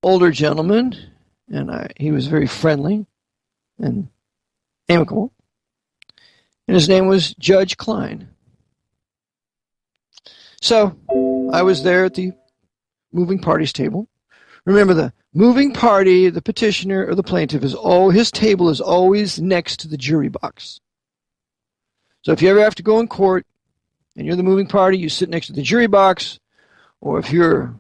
older gentleman, and he was very friendly and amicable. And his name was Judge Klein. So I was there at the moving parties table. Remember, the moving party, the petitioner or the plaintiff, his table is always next to the jury box. So if you ever have to go in court and you're the moving party, you sit next to the jury box, or if you're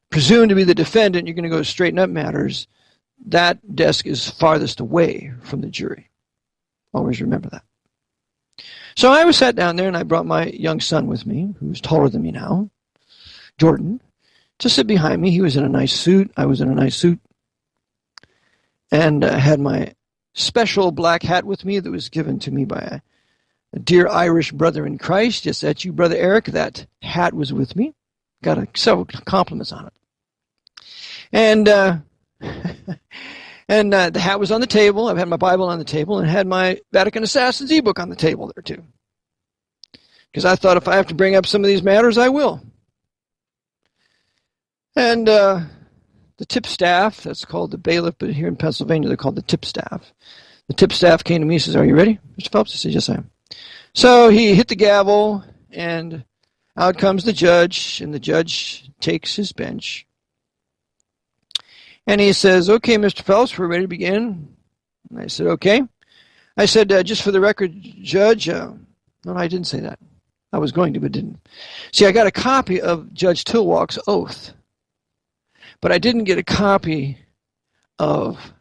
presumed to be the defendant, you're going to go straighten up matters, that desk is farthest away from the jury. Always remember that. So I was sat down there, and I brought my young son with me, who's taller than me now, Jordan, to sit behind me. He was in a nice suit. I was in a nice suit. And I had my special black hat with me that was given to me by a dear Irish brother in Christ. Yes, that's you, Brother Eric. That hat was with me. Got several compliments on it. And the hat was on the table. I've had my Bible on the table and had my Vatican Assassin's e-book on the table there too. Because I thought if I have to bring up some of these matters, I will. And the tipstaff, that's called the bailiff, but here in Pennsylvania they're called the tipstaff. The tipstaff came to me and says, "Are you ready, Mr. Phelps?" I said, "Yes, I am." So he hit the gavel, and out comes the judge, and the judge takes his bench. And he says, "Okay, Mr. Phelps, we're ready to begin." And I said, "Okay." I said, "Just for the record, Judge," no, I didn't say that. I was going to, but didn't. See, I got a copy of Judge Tilwalk's oath, but I didn't get a copy of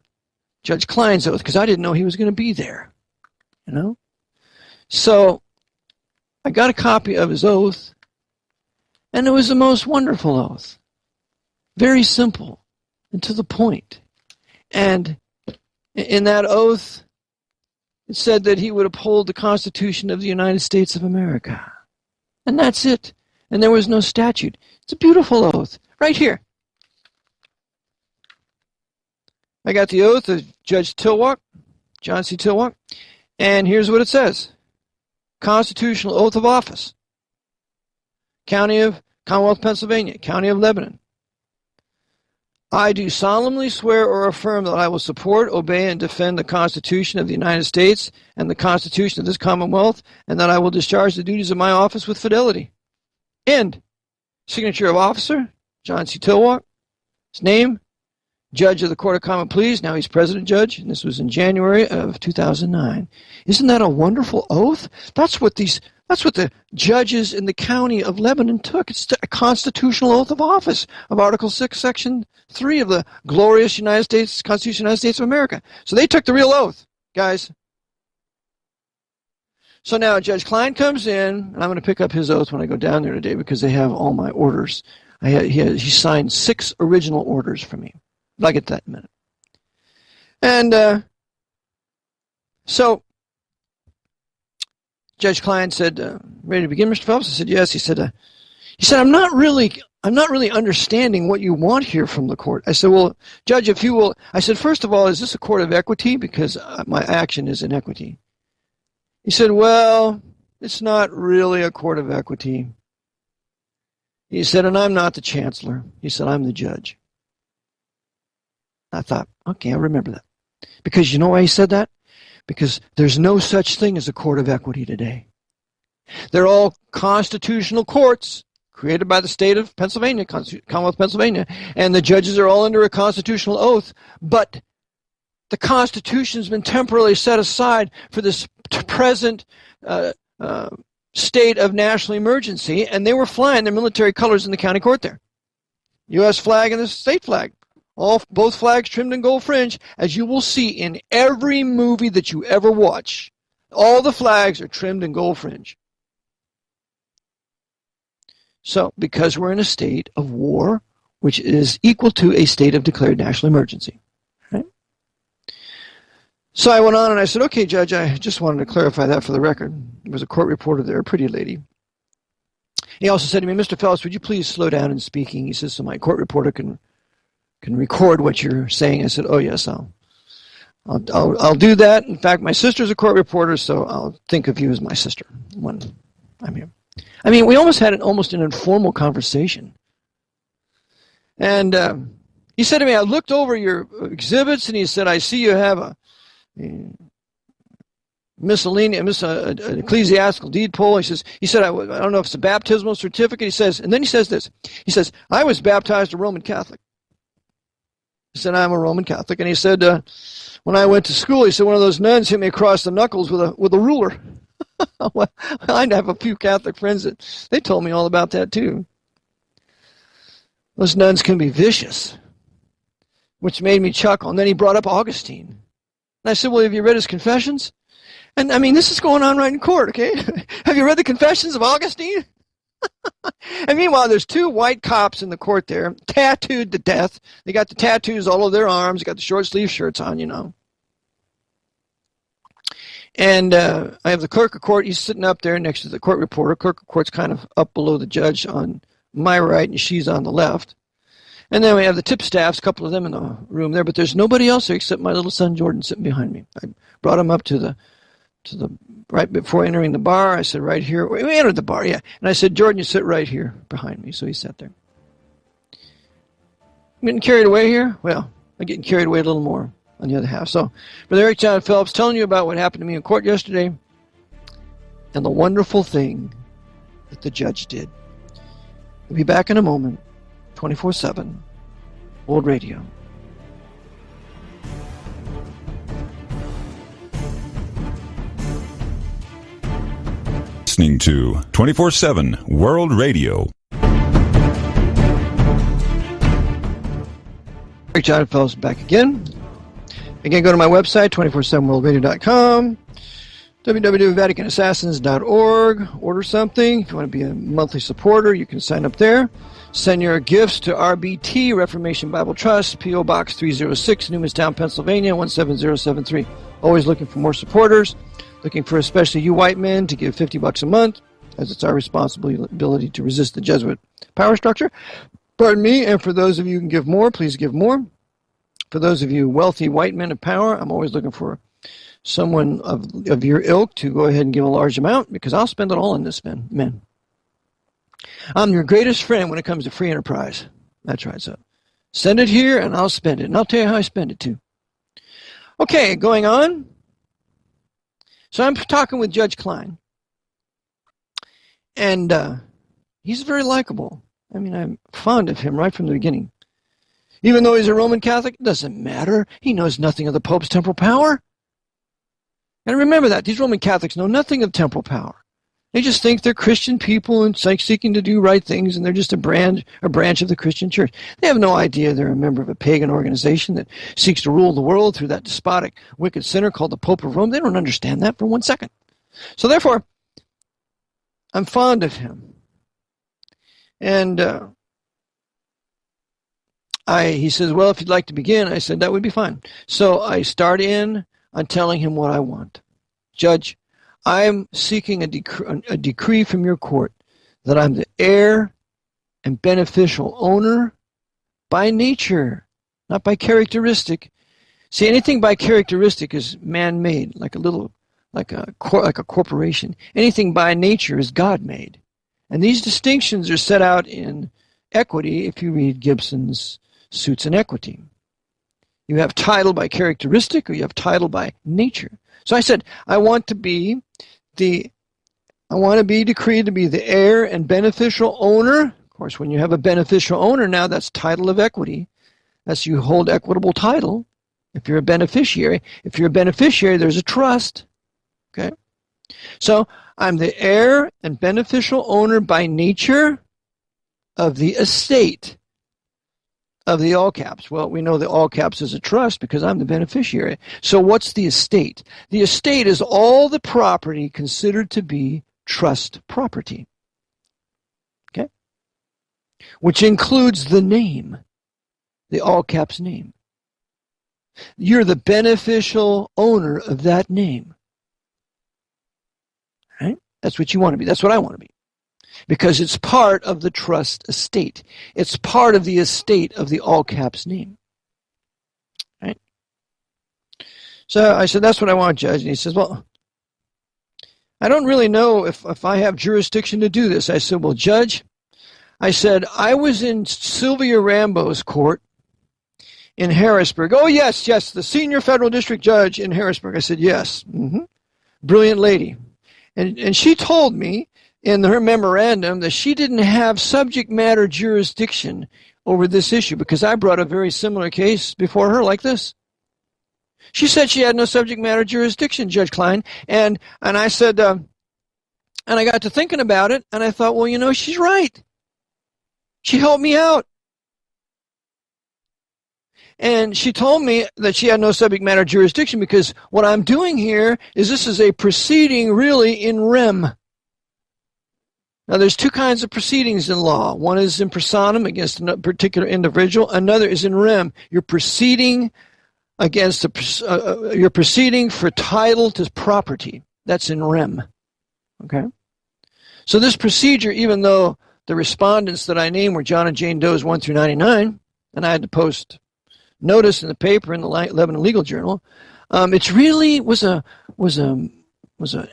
Judge Klein's oath because I didn't know he was going to be there, you know? So I got a copy of his oath, and it was the most wonderful oath. Very simple and to the point. And in that oath, it said that he would uphold the Constitution of the United States of America. And that's it. And there was no statute. It's a beautiful oath. Right here. I got the oath of Judge Tilwalk, John C. Tilwalk, and here's what it says. Constitutional oath of office. County of Commonwealth, Pennsylvania, County of Lebanon. I do solemnly swear or affirm that I will support, obey, and defend the Constitution of the United States and the Constitution of this Commonwealth, and that I will discharge the duties of my office with fidelity. End. Signature of officer, John C. Tilwalk. His name, Judge of the Court of Common Pleas. Now he's President Judge, and this was in January of 2009. Isn't that a wonderful oath? That's what the judges in the county of Lebanon took. It's a constitutional oath of office of Article 6, Section 3 of the glorious United States Constitution of the United States of America. So they took the real oath, guys. So now Judge Klein comes in, and I'm going to pick up his oath when I go down there today because they have all my orders. He signed 6 original orders for me. I'll get to that in a minute. And so Judge Klein said, "Ready to begin, Mr. Phelps?" I said, "Yes." He said, "I'm not really understanding what you want here from the court." I said, "Well, Judge, if you will," I said, "First of all, is this a court of equity? Because my action is in equity." He said, "Well, it's not really a court of equity." He said, "And I'm not the chancellor." He said, "I'm the judge." I thought, okay, I'll remember that. Because you know why he said that? Because there's no such thing as a court of equity today. They're all constitutional courts created by the state of Pennsylvania, Commonwealth of Pennsylvania, and the judges are all under a constitutional oath, but the Constitution's been temporarily set aside for this present state of national emergency, and they were flying their military colors in the county court there. U.S. flag and the state flag. Both flags trimmed in gold fringe, as you will see in every movie that you ever watch. All the flags are trimmed in gold fringe. So, because we're in a state of war, which is equal to a state of declared national emergency. Right? So I went on and I said, "Okay, Judge, I just wanted to clarify that for the record." There was a court reporter there, a pretty lady. He also said to me, "Mr. Phelps, would you please slow down in speaking?" He says, "So my court reporter can record what you're saying." I said, "Oh yes, I'll do that. In fact, my sister's a court reporter, so I'll think of you as my sister when I'm here." I mean, we almost had an informal conversation. And He said to me, I looked over your exhibits, and he said, I see you have a miscellaneous, an ecclesiastical deed poll. He said, I don't know if it's a baptismal certificate. He says, and then he says this. He says, I was baptized a Roman Catholic. He said, I'm a Roman Catholic. And he said, when I went to school, he said, one of those nuns hit me across the knuckles with a ruler. Well, I have a few Catholic friends that they told me all about that too. Those nuns can be vicious, which made me chuckle. And then he brought up Augustine. And I said, well, have you read his confessions? And I mean, this is going on right in court, okay? Have you read the confessions of Augustine? And meanwhile, there's two white cops in the court there, tattooed to death. They got the tattoos all over their arms. They got the short sleeve shirts on, you know. And I have the clerk of court. He's sitting up there next to the court reporter. Clerk of court's kind of up below the judge on my right, and she's on the left. And then we have the tipstaffs, a couple of them in the room there, but there's nobody else there except my little son Jordan sitting behind me. I brought him up to the right before entering the bar. I said, right here. We entered the bar, yeah. And I said, Jordan, you sit right here behind me. So he sat there. I'm getting carried away here? Well, I'm getting carried away a little more on the other half. So, Brother Eric John Phelps telling you about what happened to me in court yesterday and the wonderful thing that the judge did. We'll be back in a moment, 24/7, World Radio. Listening to 24/7 World Radio. Eric John Phelps back again. Again, go to my website, 247worldradio.com, www.vaticanassassins.org. Order something. If you want to be a monthly supporter, you can sign up there. Send your gifts to RBT, Reformation Bible Trust, P.O. Box 306, Newmanstown, Pennsylvania, 17073. Always looking for more supporters. Looking for especially you white men to give $50 a month, as it's our responsibility to resist the Jesuit power structure. Pardon me, and for those of you who can give more, please give more. For those of you wealthy white men of power, I'm always looking for someone of your ilk to go ahead and give a large amount, because I'll spend it all on this, men. I'm your greatest friend when it comes to free enterprise. That's right, so send it here, and I'll spend it. And I'll tell you how I spend it, too. Okay, going on. So I'm talking with Judge Klein, and he's very likable. I mean, I'm fond of him right from the beginning. Even though he's a Roman Catholic, it doesn't matter. He knows nothing of the Pope's temporal power. And remember that. These Roman Catholics know nothing of temporal power. They just think they're Christian people and seeking to do right things, and they're just a branch of the Christian church. They have no idea they're a member of a pagan organization that seeks to rule the world through that despotic, wicked sinner called the Pope of Rome. They don't understand that for 1 second. So therefore, I'm fond of him. And he says, well, if you'd like to begin, I said, that would be fine. So I start in on telling him what I want. Judge, I am seeking a decree from your court that I'm the heir and beneficial owner by nature, not by characteristic. See, anything by characteristic is man-made, like a corporation. Anything by nature is God-made. And these distinctions are set out in equity if you read Gibson's Suits in Equity. You have title by characteristic, or you have title by nature. So I said, I want to be decreed to be the heir and beneficial owner. Of course, when you have a beneficial owner now, that's title of equity. That's you hold equitable title. If you're a beneficiary, there's a trust. Okay? So I'm the heir and beneficial owner by nature of the estate of the all caps. Well, we know the all caps is a trust because I'm the beneficiary. So what's the estate? The estate is all the property considered to be trust property. Okay? Which includes the name, the all caps name. You're the beneficial owner of that name. Right? That's what you want to be. That's what I want to be. Because it's part of the trust estate. It's part of the estate of the all caps name. Right? So I said, that's what I want, Judge. And he says, well, I don't really know if I have jurisdiction to do this. I said, well, Judge, I said, I was in Sylvia Rambo's court in Harrisburg. Oh, yes, the senior federal district judge in Harrisburg. I said, yes. Brilliant lady. And she told me in her memorandum that she didn't have subject matter jurisdiction over this issue because I brought a very similar case before her like this. She said she had no subject matter jurisdiction, Judge Klein. And I said, and I got to thinking about it, and I thought, well, she's right. She helped me out. And she told me that she had no subject matter jurisdiction because what I'm doing here is this is a proceeding really in rem. Now, there's two kinds of proceedings in law. One is in personam against a particular individual. Another is in rem. You're proceeding against you're proceeding for title to property. That's in rem. Okay? So this procedure, even though the respondents that I named were John and Jane Doe's 1 through 99, and I had to post notice in the paper in the Lebanon Legal Journal, it really was an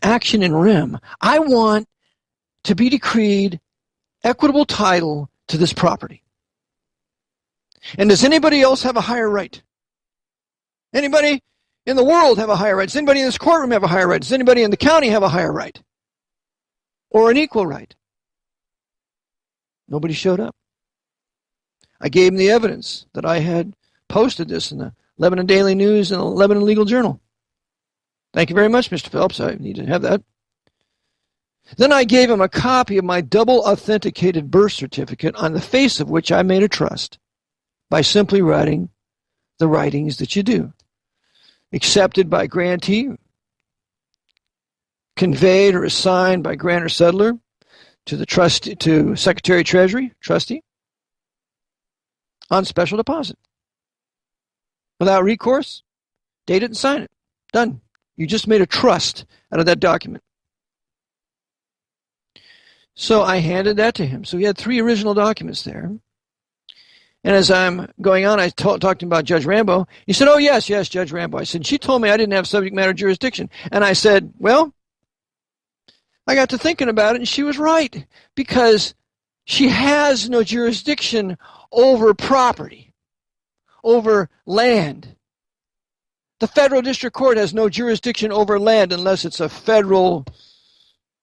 action in rem. I want to be decreed equitable title to this property. And does anybody else have a higher right? Anybody in the world have a higher right? Does anybody in this courtroom have a higher right? Does anybody in the county have a higher right? Or an equal right? Nobody showed up. I gave them the evidence that I had posted this in the Lebanon Daily News and the Lebanon Legal Journal. Thank you very much, Mr. Phelps. I need to have that. Then I gave him a copy of my double authenticated birth certificate on the face of which I made a trust by simply writing the writings that you do. Accepted by grantee, conveyed or assigned by grantor settlor to the trustee, to Secretary of Treasury, trustee, on special deposit. Without recourse, date it and sign it. Done. You just made a trust out of that document. So I handed that to him. So he had 3 original documents there. And as I'm going on, I talked to him about Judge Rambo. He said, oh, yes, Judge Rambo. I said, she told me I didn't have subject matter jurisdiction. And I said, well, I got to thinking about it, and she was right, because she has no jurisdiction over property, over land. The federal district court has no jurisdiction over land unless it's a federal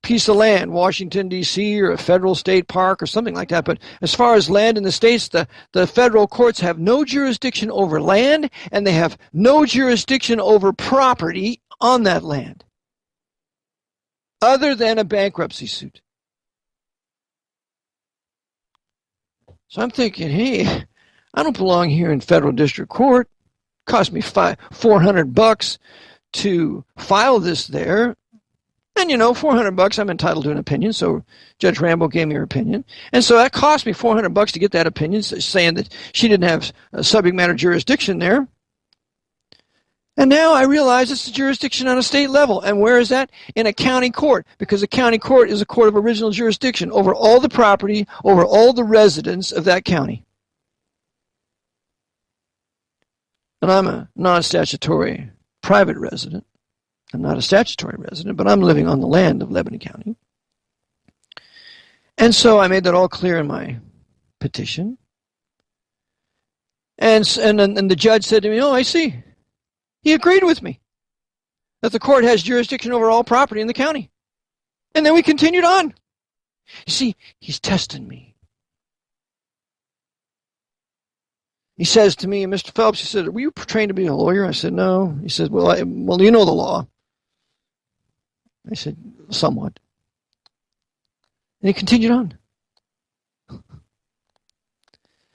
piece of land, Washington, D.C., or a federal state park or something like that. But as far as land in the states, the federal courts have no jurisdiction over land, and they have no jurisdiction over property on that land, other than a bankruptcy suit. So I'm thinking, hey, I don't belong here in federal district court. It cost me $400 to file this there. And, $400, I'm entitled to an opinion, so Judge Rambo gave me her opinion. And so that cost me $400 to get that opinion, saying that she didn't have subject matter jurisdiction there. And now I realize it's a jurisdiction on a state level. And where is that? In a county court, because a county court is a court of original jurisdiction over all the property, over all the residents of that county. And I'm a non-statutory private resident. I'm not a statutory resident, but I'm living on the land of Lebanon County. And so I made that all clear in my petition. And the judge said to me, oh, I see. He agreed with me that the court has jurisdiction over all property in the county. And then we continued on. You see, he's testing me. He says to me, Mr. Phelps, he said, were you trained to be a lawyer? I said, no. He said, well, you know the law. I said, somewhat. And he continued on.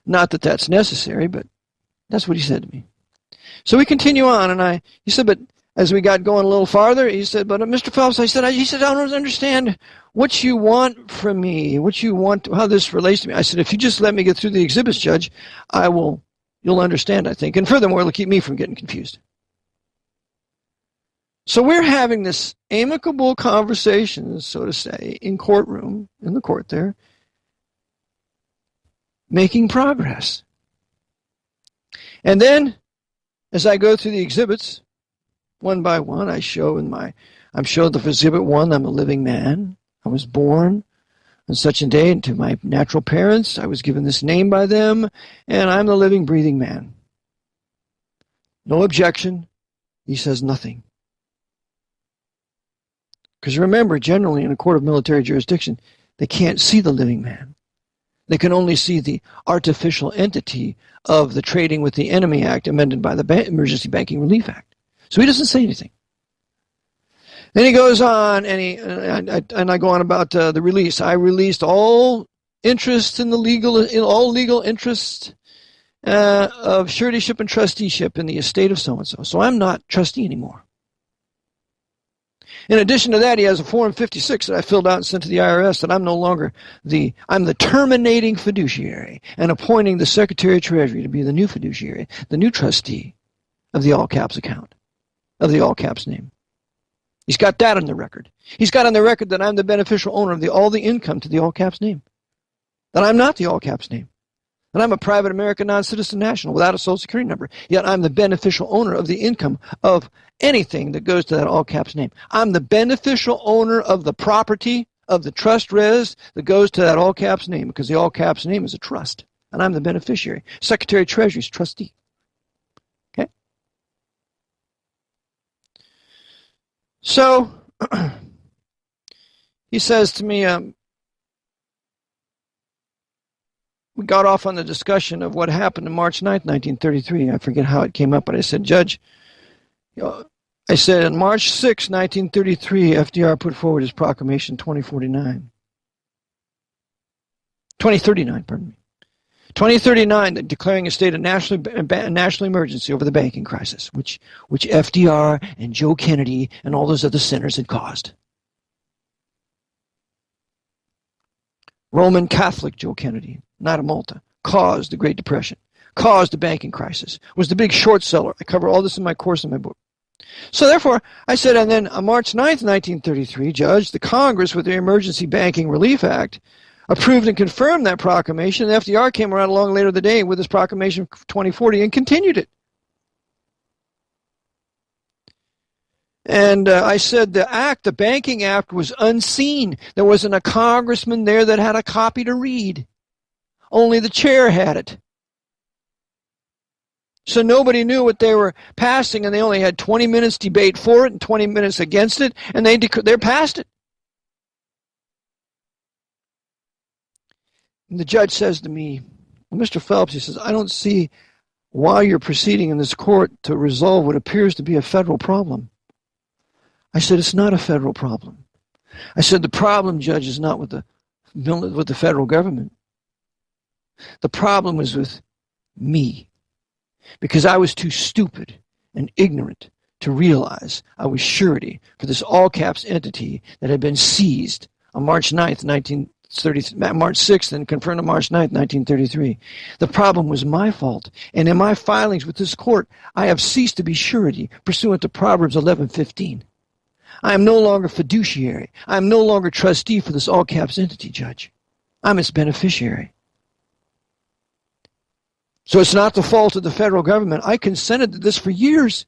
Not that that's necessary, but that's what he said to me. So we continue on, and he said, but as we got going a little farther, he said, but Mr. Phelps, I said, I don't understand what you want from me, what you want, how this relates to me. I said, if you just let me get through the exhibits, Judge, you'll understand, I think. And furthermore, it'll keep me from getting confused. So we're having this amicable conversation, so to say, in the court there, making progress. And then, as I go through the exhibits, one by one, I'm showed the exhibit 1, I'm a living man. I was born on such a day, and to my natural parents, I was given this name by them, and I'm the living, breathing man. No objection. He says nothing. Because remember, generally in a court of military jurisdiction, they can't see the living man. They can only see the artificial entity of the Trading with the Enemy Act amended by the Emergency Banking Relief Act. So he doesn't say anything. Then he goes on, and I go on about the release. I released all interest in all legal interests of suretyship and trusteeship in the estate of so-and-so. So I'm not trustee anymore. In addition to that, he has a Form 56 that I filled out and sent to the IRS that I'm no longer I'm the terminating fiduciary and appointing the Secretary of Treasury to be the new fiduciary, the new trustee of the all caps account, of the all caps name. He's got that on the record. He's got on the record that I'm the beneficial owner of all the income to the all caps name. That I'm not the all caps name. That I'm a private American non-citizen national without a social security number. Yet I'm the beneficial owner of the income of anything that goes to that all caps name. I'm the beneficial owner of the property of the trust res that goes to that all caps name because the all caps name is a trust. And I'm the beneficiary. Secretary of Treasury's trustee. Okay? So, he says to me, we got off on the discussion of what happened on March 9th, 1933. I forget how it came up, but I said, Judge, I said, on March 6, 1933, FDR put forward his proclamation 2039, pardon me. 2039, declaring a state of national emergency over the banking crisis, which FDR and Joe Kennedy and all those other sinners had caused. Roman Catholic Joe Kennedy, not a Malta, caused the Great Depression, caused the banking crisis, was the big short seller. I cover all this in my course in my book. So therefore, I said, and then on March 9th, 1933, Judge, the Congress, with the Emergency Banking Relief Act, approved and confirmed that proclamation. And FDR came around along later the day with his proclamation 2040 and continued it. And I said the Banking Act was unseen. There wasn't a congressman there that had a copy to read. Only the chair had it. So nobody knew what they were passing, and they only had 20 minutes debate for it and 20 minutes against it, and they're passed it. And the judge says to me, well, Mr. Phelps, he says, I don't see why you're proceeding in this court to resolve what appears to be a federal problem. I said, it's not a federal problem. I said, the problem, Judge, is not with the federal government. The problem is with me, because I was too stupid and ignorant to realize I was surety for this all-caps entity that had been seized on March 9th, March 6th, and confirmed on March 9th, 1933. The problem was my fault, and in my filings with this court, I have ceased to be surety pursuant to Proverbs 11:15. I am no longer fiduciary. I am no longer trustee for this all-caps entity, Judge. I'm its beneficiary. So it's not the fault of the federal government. I consented to this for years.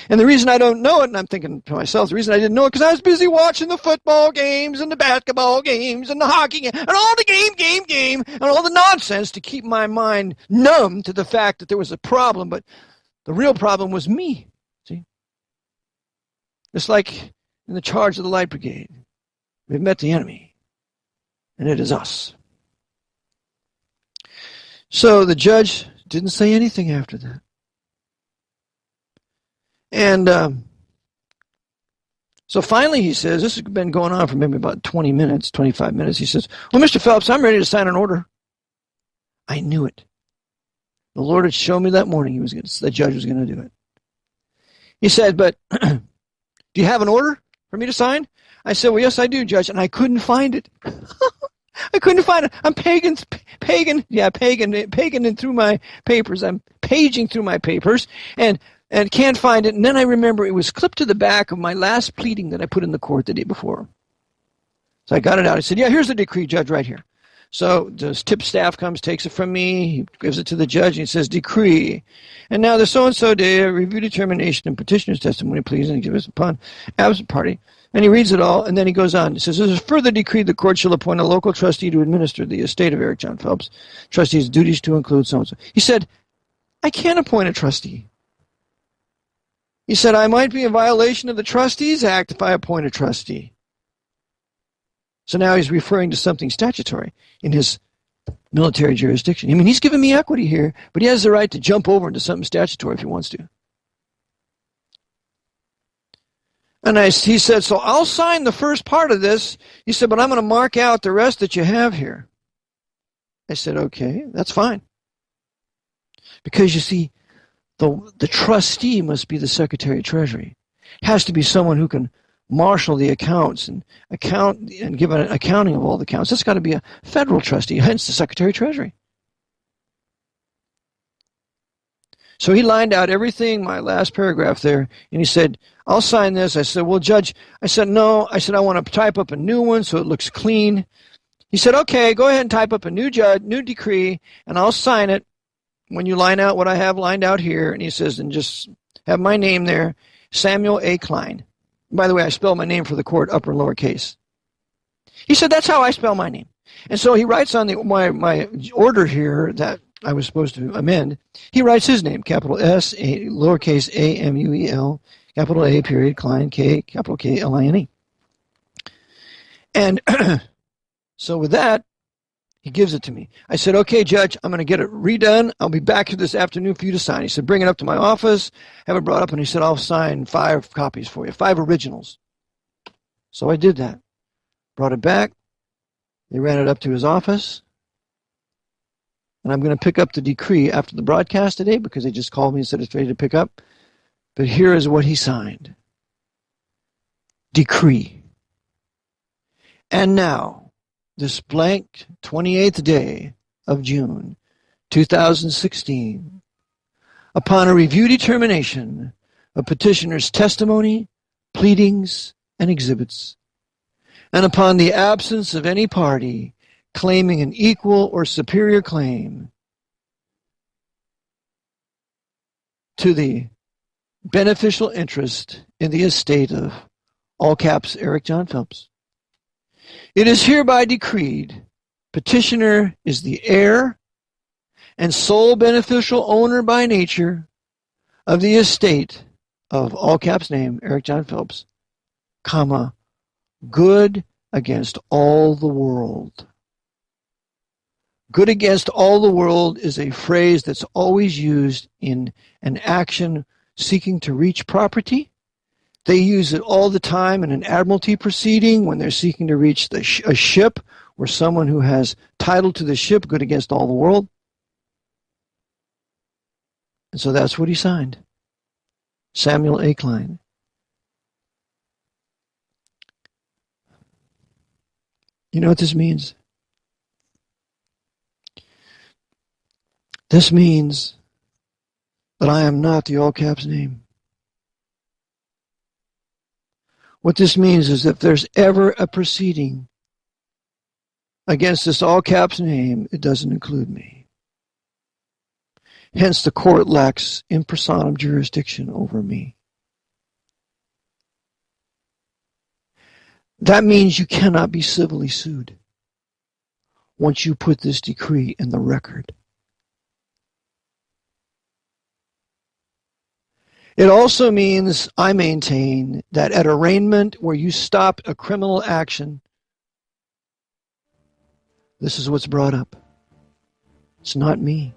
And the reason I don't know it, and I'm thinking to myself, the reason I didn't know it, because I was busy watching the football games and the basketball games and the hockey game and all the game and all the nonsense to keep my mind numb to the fact that there was a problem. But the real problem was me. See? It's like in the charge of the Light Brigade. We've met the enemy, and it is us. So the judge didn't say anything after that. And so finally he says, this has been going on for maybe about 20 minutes, 25 minutes. He says, well, Mr. Phelps, I'm ready to sign an order. I knew it. The Lord had shown me that morning the judge was going to do it. He said, but do you have an order for me to sign? I said, well, yes, I do, Judge. And I couldn't find it. I couldn't find it. I'm pagan through my papers. I'm paging through my papers and can't find it. And then I remember it was clipped to the back of my last pleading that I put in the court the day before. So I got it out. I said, yeah, here's the decree, Judge, right here. So the tip staff comes, takes it from me, he gives it to the judge, and he says, decree. And now the so-and-so day, review determination and petitioner's testimony, please, and give us upon absent party. And he reads it all, and then he goes on. He says, this is further decree the court shall appoint a local trustee to administer the estate of Eric John Phelps. Trustee's duties to include so-and-so. He said, I can't appoint a trustee. He said, I might be in violation of the Trustees Act if I appoint a trustee. So now he's referring to something statutory in his military jurisdiction. I mean, he's giving me equity here, but he has the right to jump over into something statutory if he wants to. And he said, so I'll sign the first part of this. He said, but I'm going to mark out the rest that you have here. I said, okay, that's fine. Because you see, the trustee must be the Secretary of Treasury. It has to be someone who can marshal the accounts and give an accounting of all the accounts. That's got to be a federal trustee, hence the Secretary of Treasury. So he lined out everything, my last paragraph there, and he said, I'll sign this. I said, well, Judge, I said, no. I said, I want to type up a new one so it looks clean. He said, okay, go ahead and type up a new decree, and I'll sign it when you line out what I have lined out here. And he says, and just have my name there, Samuel A. Klein. By the way, I spell my name for the court, upper and lower case. He said, that's how I spell my name. And so he writes on my order here that I was supposed to amend. He writes his name, capital S, lowercase a, M-U-E-L, capital A, period, Klein, K, capital K, L-I-N-E. And so with that, he gives it to me. I said, okay, Judge, I'm going to get it redone. I'll be back here this afternoon for you to sign. He said, bring it up to my office, have it brought up, and he said, I'll sign 5 copies for you, 5 originals. So I did that. Brought it back. They ran it up to his office. And I'm going to pick up the decree after the broadcast today because they just called me and said it's ready to pick up. But here is what he signed. Decree. And now, this blank 28th day of June 2016, upon a review determination of petitioner's testimony, pleadings, and exhibits, and upon the absence of any party claiming an equal or superior claim to the beneficial interest in the estate of, all caps, Eric John Phelps. It is hereby decreed petitioner is the heir and sole beneficial owner by nature of the estate of, all caps name, Eric John Phelps, comma, good against all the world. Good against all the world is a phrase that's always used in an action seeking to reach property. They use it all the time in an admiralty proceeding when they're seeking to reach a ship or someone who has title to the ship, good against all the world. And so that's what he signed. Samuel A. Klein. You know what this means? This means that I am not the all caps name. What this means is if there's ever a proceeding against this all caps name, it doesn't include me. Hence, the court lacks in personam jurisdiction over me. That means you cannot be civilly sued once you put this decree in the record. It also means, I maintain, that at arraignment where you stop a criminal action, this is what's brought up. It's not me.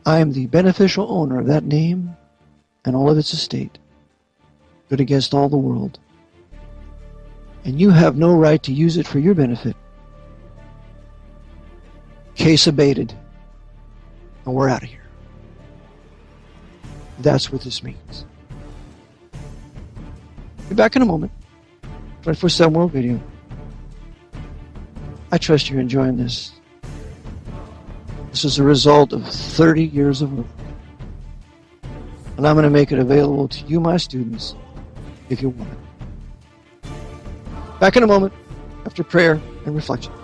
I am the beneficial owner of that name and all of its estate, good against all the world. And you have no right to use it for your benefit. Case abated. And we're out of here. That's what this means. Be back in a moment. 24/7 World Video. I trust you're enjoying this. This is a result of 30 years of work. And I'm going to make it available to you, my students, if you want it. Back in a moment after prayer and reflection.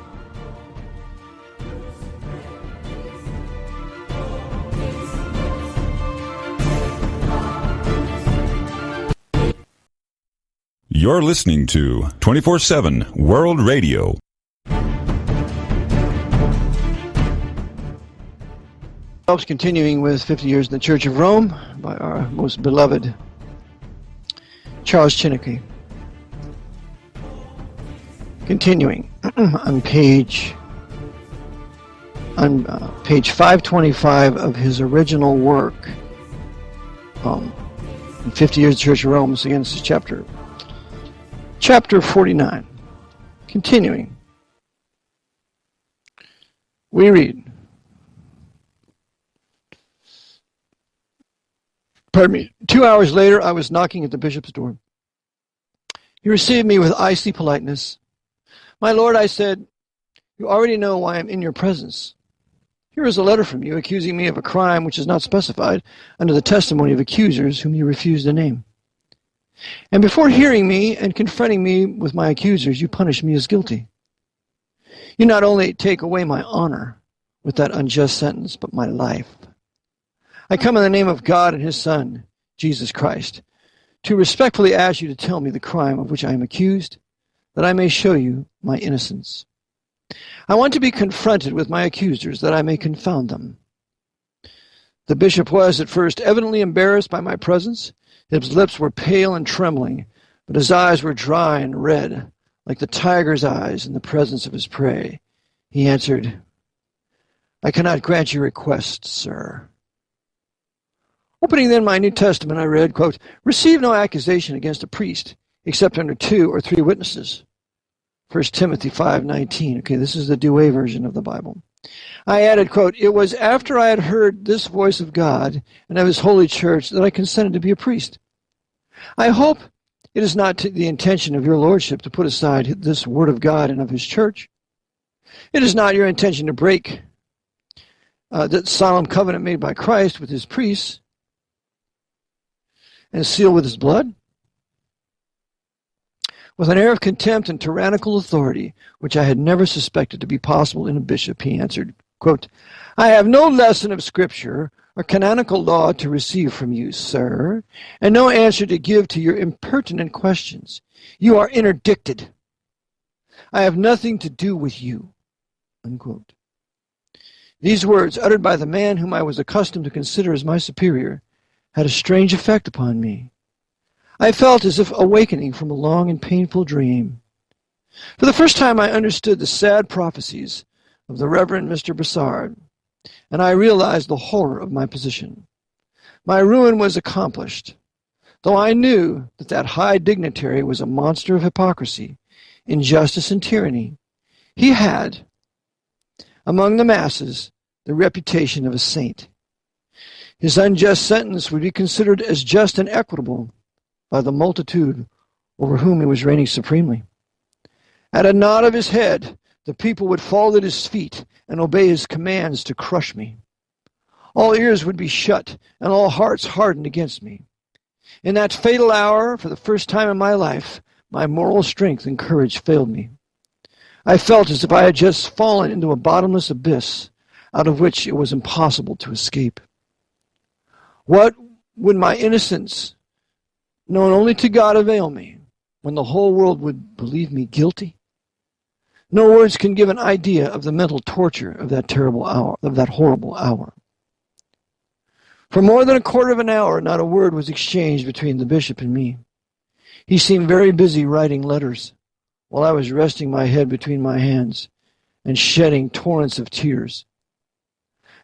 You're listening to 24/7 World Radio. Continuing with 50 Years in the Church of Rome by our most beloved Charles Chineke. Continuing on page 525 of his original work, 50 Years of the Church of Rome. So again, this is chapter 49. Continuing, we read. Pardon me. 2 hours later, I was knocking at the bishop's door. He received me with icy politeness. My lord, I said, you already know why I'm in your presence. Here is a letter from you accusing me of a crime which is not specified under the testimony of accusers whom you refuse to name. And before hearing me and confronting me with my accusers, you punish me as guilty. You not only take away my honor with that unjust sentence, but my life. I come in the name of God and his Son, Jesus Christ, to respectfully ask you to tell me the crime of which I am accused, that I may show you my innocence. I want to be confronted with my accusers, that I may confound them. The bishop was at first evidently embarrassed by my presence. His lips were pale and trembling, but his eyes were dry and red, like the tiger's eyes in the presence of his prey. He answered, I cannot grant your request, sir. Opening then my New Testament, I read, quote, receive no accusation against a priest, except under 2 or 3 witnesses. 1 Timothy 5:19. Okay, this is the Douay version of the Bible. I added, quote, it was after I had heard this voice of God and of his holy church that I consented to be a priest. I hope it is not the intention of your lordship to put aside this word of God and of his church. It is not your intention to break that solemn covenant made by Christ with his priests, and seal with his blood? With an air of contempt and tyrannical authority, which I had never suspected to be possible in a bishop, he answered, quote, I have no lesson of scripture or canonical law to receive from you, sir, and no answer to give to your impertinent questions. You are interdicted. I have nothing to do with you, unquote. These words, uttered by the man whom I was accustomed to consider as my superior, had a strange effect upon me. I felt as if awakening from a long and painful dream. For the first time I understood the sad prophecies of the Reverend Mr. Broussard, and I realized the horror of my position. My ruin was accomplished, though I knew that that high dignitary was a monster of hypocrisy, injustice, and tyranny. He had, among the masses, the reputation of a saint. His unjust sentence would be considered as just and equitable by the multitude over whom he was reigning supremely. At a nod of his head, the people would fall at his feet and obey his commands to crush me. All ears would be shut and all hearts hardened against me. In that fatal hour, for the first time in my life, my moral strength and courage failed me. I felt as if I had just fallen into a bottomless abyss out of which it was impossible to escape. What would my innocence, known only to God, avail me when the whole world would believe me guilty? No words can give an idea of the mental torture of that terrible hour, of that horrible hour. For more than a quarter of an hour, not a word was exchanged between the bishop and me. He seemed very busy writing letters, while I was resting my head between my hands and shedding torrents of tears.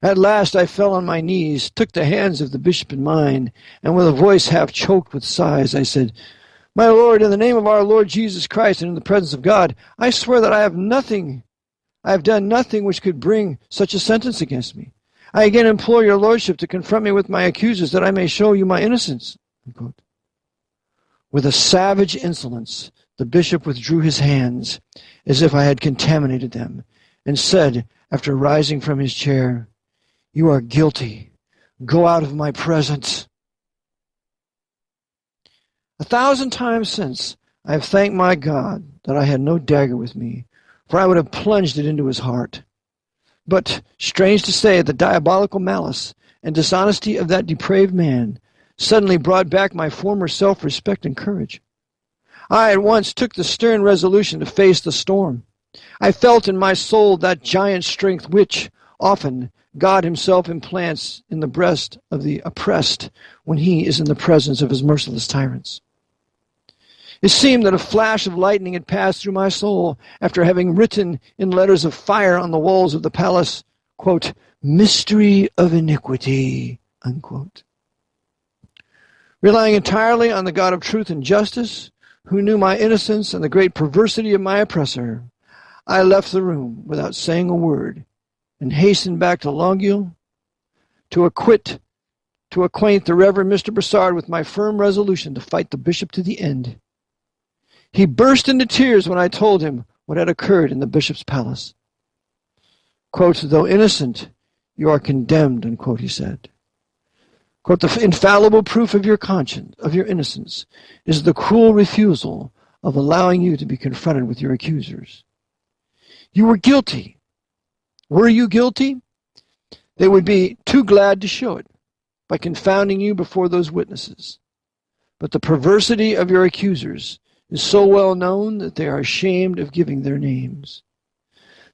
At last I fell on my knees, took the hands of the bishop in mine, and with a voice half choked with sighs, I said, my Lord, in the name of our Lord Jesus Christ and in the presence of God, I swear that I have done nothing which could bring such a sentence against me. I again implore your lordship to confront me with my accusers, that I may show you my innocence. Unquote. With a savage insolence, the bishop withdrew his hands, as if I had contaminated them, and said, after rising from his chair, you are guilty. Go out of my presence. 1,000 times since, I have thanked my God that I had no dagger with me, for I would have plunged it into his heart. But, strange to say, the diabolical malice and dishonesty of that depraved man suddenly brought back my former self-respect and courage. I at once took the stern resolution to face the storm. I felt in my soul that giant strength which, often, God himself implants in the breast of the oppressed when he is in the presence of his merciless tyrants. It seemed that a flash of lightning had passed through my soul after having written in letters of fire on the walls of the palace, quote, "Mystery of iniquity," unquote. Relying entirely on the God of truth and justice, who knew my innocence and the great perversity of my oppressor, I left the room without saying a word and hastened back to Longueuil to acquaint the Reverend Mr. Broussard with my firm resolution to fight the bishop to the end. He burst into tears when I told him what had occurred in the bishop's palace. Quote, "Though innocent, you are condemned," unquote, he said. Quote, "The infallible proof of your conscience, of your innocence, is the cruel refusal of allowing you to be confronted with your accusers. You were guilty. Were you guilty? They would be too glad to show it by confounding you before those witnesses. But the perversity of your accusers is so well known that they are ashamed of giving their names.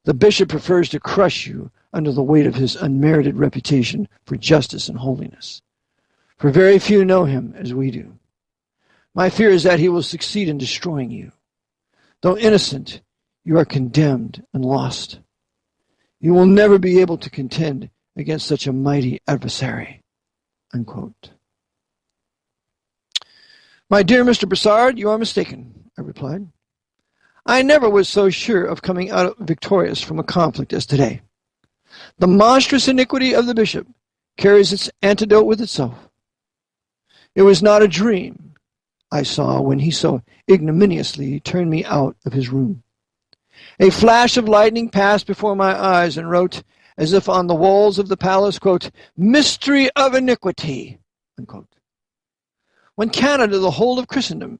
The bishop prefers to crush you under the weight of his unmerited reputation for justice and holiness. For very few know him as we do. My fear is that he will succeed in destroying you. Though innocent, you are condemned and lost. You will never be able to contend against such a mighty adversary," unquote. "My dear Mr. Broussard, you are mistaken," I replied. "I never was so sure of coming out victorious from a conflict as today. The monstrous iniquity of the bishop carries its antidote with itself. It was not a dream I saw when he so ignominiously turned me out of his room. A flash of lightning passed before my eyes and wrote, as if on the walls of the palace, quote, 'Mystery of iniquity,' unquote. When Canada, the whole of Christendom,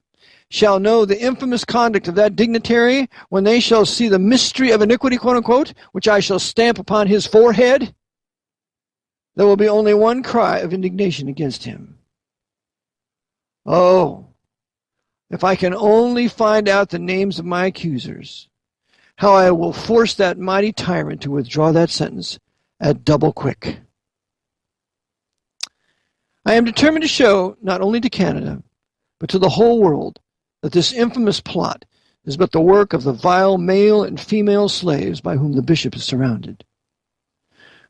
shall know the infamous conduct of that dignitary, when they shall see the mystery of iniquity, quote unquote, which I shall stamp upon his forehead, there will be only one cry of indignation against him. Oh, if I can only find out the names of my accusers, how I will force that mighty tyrant to withdraw that sentence at double quick. I am determined to show, not only to Canada, but to the whole world, that this infamous plot is but the work of the vile male and female slaves by whom the bishop is surrounded.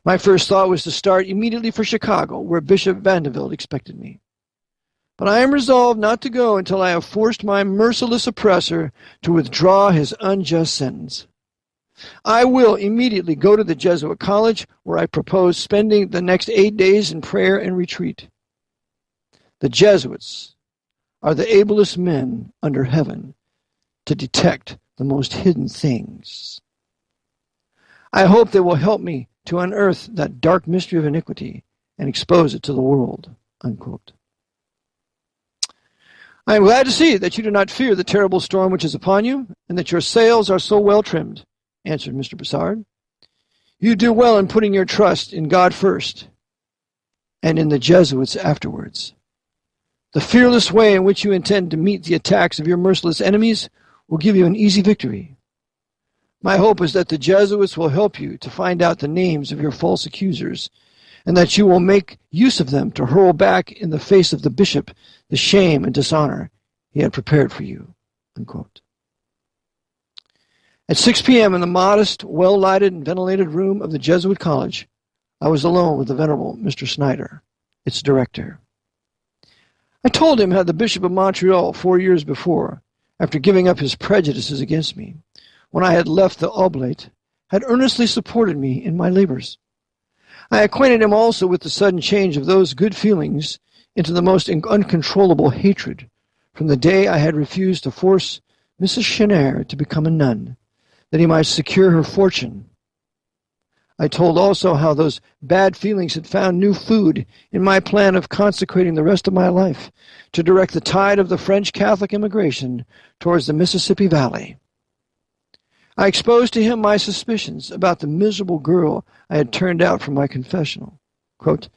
My first thought was to start immediately for Chicago, where Bishop Vanderbilt expected me. But I am resolved not to go until I have forced my merciless oppressor to withdraw his unjust sentence. I will immediately go to the Jesuit college, where I propose spending the next 8 days in prayer and retreat. The Jesuits are the ablest men under heaven to detect the most hidden things. I hope they will help me to unearth that dark mystery of iniquity and expose it to the world," unquote. "I am glad to see that you do not fear the terrible storm which is upon you, and that your sails are so well trimmed," answered Mr. Broussard. "You do well in putting your trust in God first, and in the Jesuits afterwards. The fearless way in which you intend to meet the attacks of your merciless enemies will give you an easy victory. My hope is that the Jesuits will help you to find out the names of your false accusers, and that you will make use of them to hurl back in the face of the bishop the shame and dishonor he had prepared for you," unquote. At 6 p.m. in the modest, well-lighted and ventilated room of the Jesuit College, I was alone with the venerable Mr. Snyder, its director. I told him how the Bishop of Montreal 4 years before, after giving up his prejudices against me, when I had left the oblate, had earnestly supported me in my labors. I acquainted him also with the sudden change of those good feelings into the most uncontrollable hatred from the day I had refused to force Mrs. Chenard to become a nun, that he might secure her fortune. I told also how those bad feelings had found new food in my plan of consecrating the rest of my life to direct the tide of the French Catholic immigration towards the Mississippi Valley. I exposed to him my suspicions about the miserable girl I had turned out from my confessional. Quote,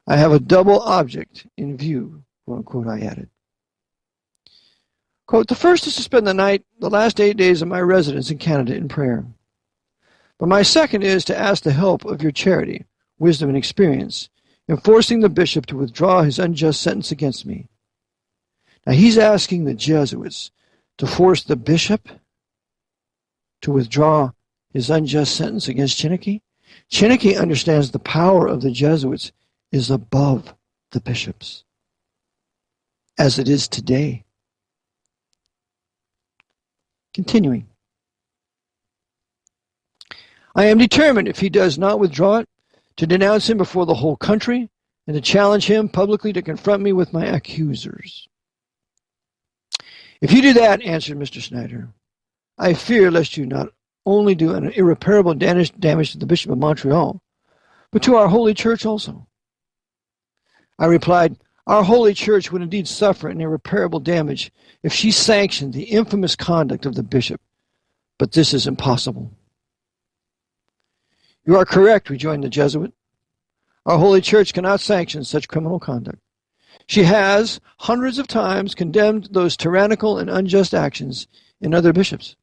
"I have a double object in view," quote unquote, I added. Quote, "The first is to spend the last 8 days of my residence in Canada in prayer. But my second is to ask the help of your charity, wisdom, and experience in forcing the bishop to withdraw his unjust sentence against me. Now he's asking the Jesuits to force the bishop to withdraw his unjust sentence against Chiniki. Chiniki understands the power of the Jesuits is above the bishops, as it is today. Continuing. I am determined, if he does not withdraw it, to denounce him before the whole country and to challenge him publicly to confront me with my accusers. If you do that, answered Mr. Snyder, I fear lest you not only do an irreparable damage to the Bishop of Montreal, but to our Holy Church also. I replied, our Holy Church would indeed suffer an irreparable damage if she sanctioned the infamous conduct of the bishop, but this is impossible. You are correct, rejoined the Jesuit. Our Holy Church cannot sanction such criminal conduct. She has hundreds of times condemned those tyrannical and unjust actions in other bishops.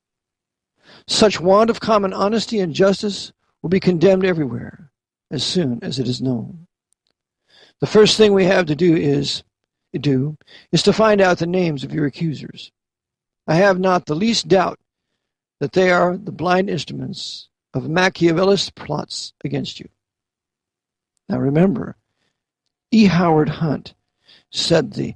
Such want of common honesty and justice will be condemned everywhere as soon as it is known. The first thing we have to do is to find out the names of your accusers. I have not the least doubt that they are the blind instruments of Machiavellist plots against you. Now remember, E. Howard Hunt said the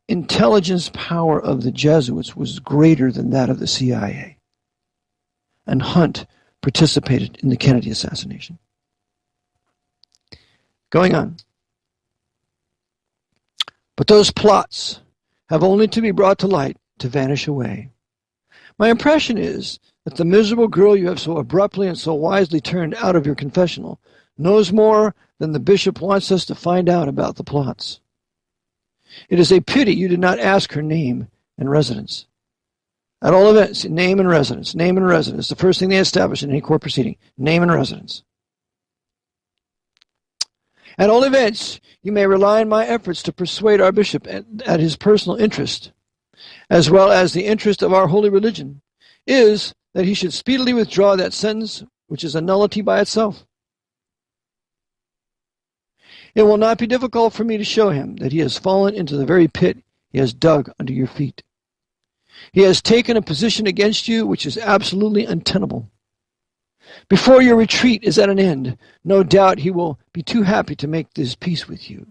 intelligence power of the Jesuits was greater than that of the CIA. And Hunt participated in the Kennedy assassination. Going on. But those plots have only to be brought to light to vanish away. My impression is that the miserable girl you have so abruptly and so wisely turned out of your confessional knows more than the bishop wants us to find out about the plots. It is a pity you did not ask her name and residence. At all events, name and residence. Name and residence. The first thing they establish in any court proceeding. Name and residence. At all events, you may rely on my efforts to persuade our bishop at his personal interest, as well as the interest of our holy religion, is that he should speedily withdraw that sentence, which is a nullity by itself. It will not be difficult for me to show him that he has fallen into the very pit he has dug under your feet. He has taken a position against you which is absolutely untenable. Before your retreat is at an end, no doubt he will be too happy to make this peace with you.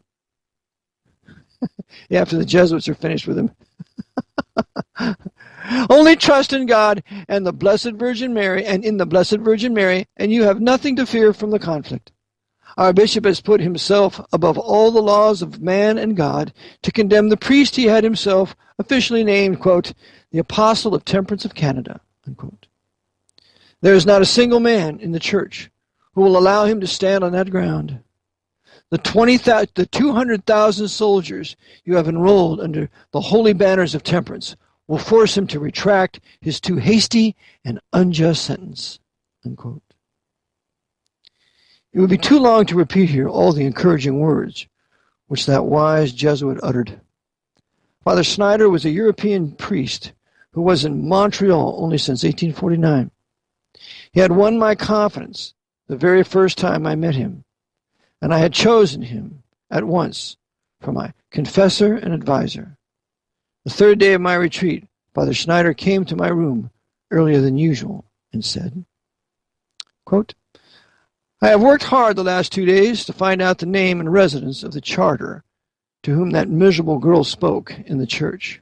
After the Jesuits are finished with him. Only trust in God and the Blessed Virgin Mary, and in the Blessed Virgin Mary, and you have nothing to fear from the conflict. Our bishop has put himself above all the laws of man and God to condemn the priest he had himself officially named, quote, the Apostle of Temperance of Canada, unquote. There is not a single man in the church who will allow him to stand on that ground. The 200,000 soldiers you have enrolled under the holy banners of temperance will force him to retract his too hasty and unjust sentence, unquote. It would be too long to repeat here all the encouraging words which that wise Jesuit uttered. Father Snyder was a European priest who was in Montreal only since 1849. He had won my confidence the very first time I met him, and I had chosen him at once for my confessor and advisor. The third day of my retreat, Father Snyder came to my room earlier than usual and said, quote, I have worked hard the last 2 days to find out the name and residence of the charter to whom that miserable girl spoke in the church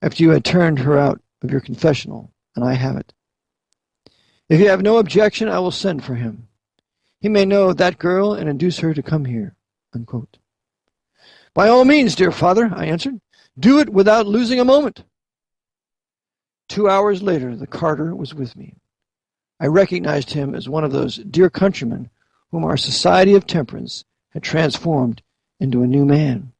after you had turned her out of your confessional, and I have it. If you have no objection, I will send for him. He may know that girl and induce her to come here, unquote. By all means, dear Father, I answered. Do it without losing a moment. 2 hours later, the carter was with me. I recognized him as one of those dear countrymen whom our Society of Temperance had transformed into a new man.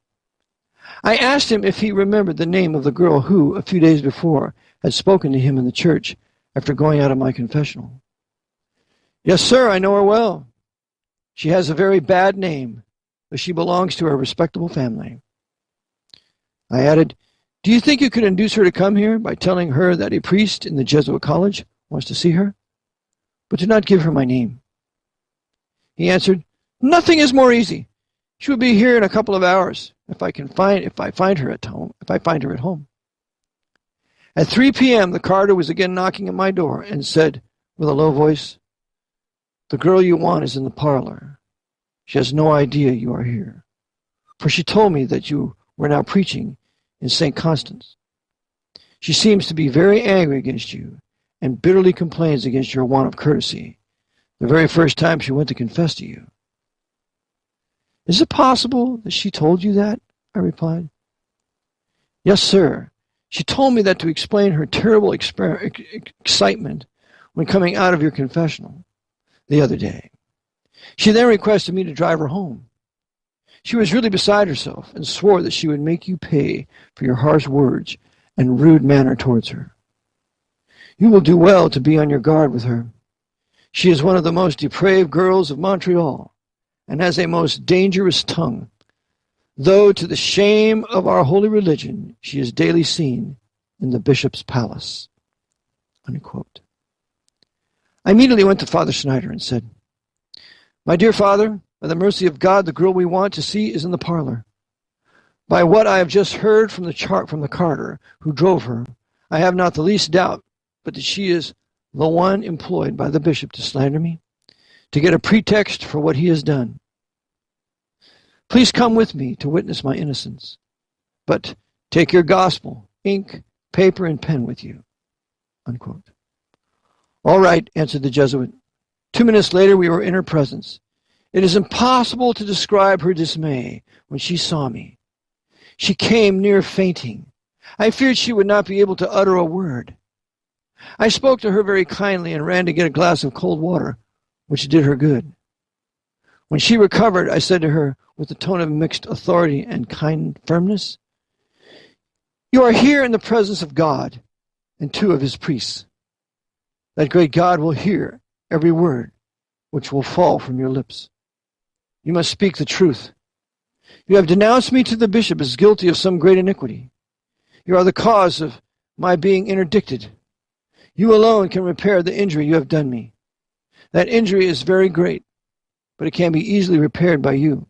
I asked him if he remembered the name of the girl who, a few days before, had spoken to him in the church after going out of my confessional. Yes, sir, I know her well. She has a very bad name, but she belongs to a respectable family. I added, do you think you could induce her to come here by telling her that a priest in the Jesuit college wants to see her? But do not give her my name. He answered, Nothing is more easy. She will be here in a couple of hours if I find her at home. At 3 p.m., the carter was again knocking at my door and said with a low voice, "The girl you want is in the parlor. She has no idea you are here, for she told me that you were now preaching in St. Constance. She seems to be very angry against you and bitterly complains against your want of courtesy the very first time she went to confess to you." "Is it possible that she told you that?" I replied. "Yes, sir. She told me that to explain her terrible excitement when coming out of your confessional the other day. She then requested me to drive her home. She was really beside herself and swore that she would make you pay for your harsh words and rude manner towards her. You will do well to be on your guard with her. She is one of the most depraved girls of Montreal and has a most dangerous tongue, though to the shame of our holy religion she is daily seen in the bishop's palace." Unquote. I immediately went to Father Schneider and said, "My dear Father, by the mercy of God, the girl we want to see is in the parlor. By what I have just heard from the carter who drove her, I have not the least doubt but that she is the one employed by the bishop to slander me, to get a pretext for what he has done. Please come with me to witness my innocence. But take your gospel, ink, paper, and pen with you." Unquote. "All right," answered the Jesuit. 2 minutes later, we were in her presence. It is impossible to describe her dismay when she saw me. She came near fainting. I feared she would not be able to utter a word. I spoke to her very kindly and ran to get a glass of cold water, which did her good. When she recovered, I said to her, with a tone of mixed authority and kind firmness, "You are here in the presence of God and 2 of his priests. That great God will hear every word which will fall from your lips. You must speak the truth. You have denounced me to the bishop as guilty of some great iniquity. You are the cause of my being interdicted. You alone can repair the injury you have done me. That injury is very great, but it can be easily repaired by you.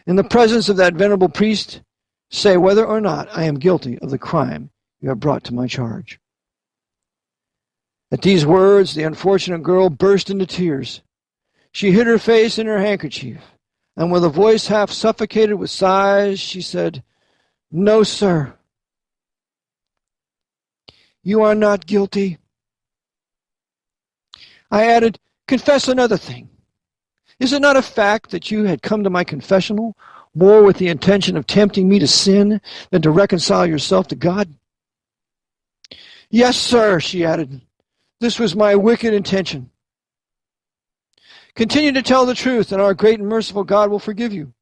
In the presence of that venerable priest, say whether or not I am guilty of the crime you have brought to my charge." At these words, the unfortunate girl burst into tears. She hid her face in her handkerchief, and with a voice half suffocated with sighs, she said, "No, sir. You are not guilty." I added, "Confess another thing. Is it not a fact that you had come to my confessional more with the intention of tempting me to sin than to reconcile yourself to God?" "Yes, sir," she added. "This was my wicked intention." "Continue to tell the truth, and our great and merciful God will forgive you.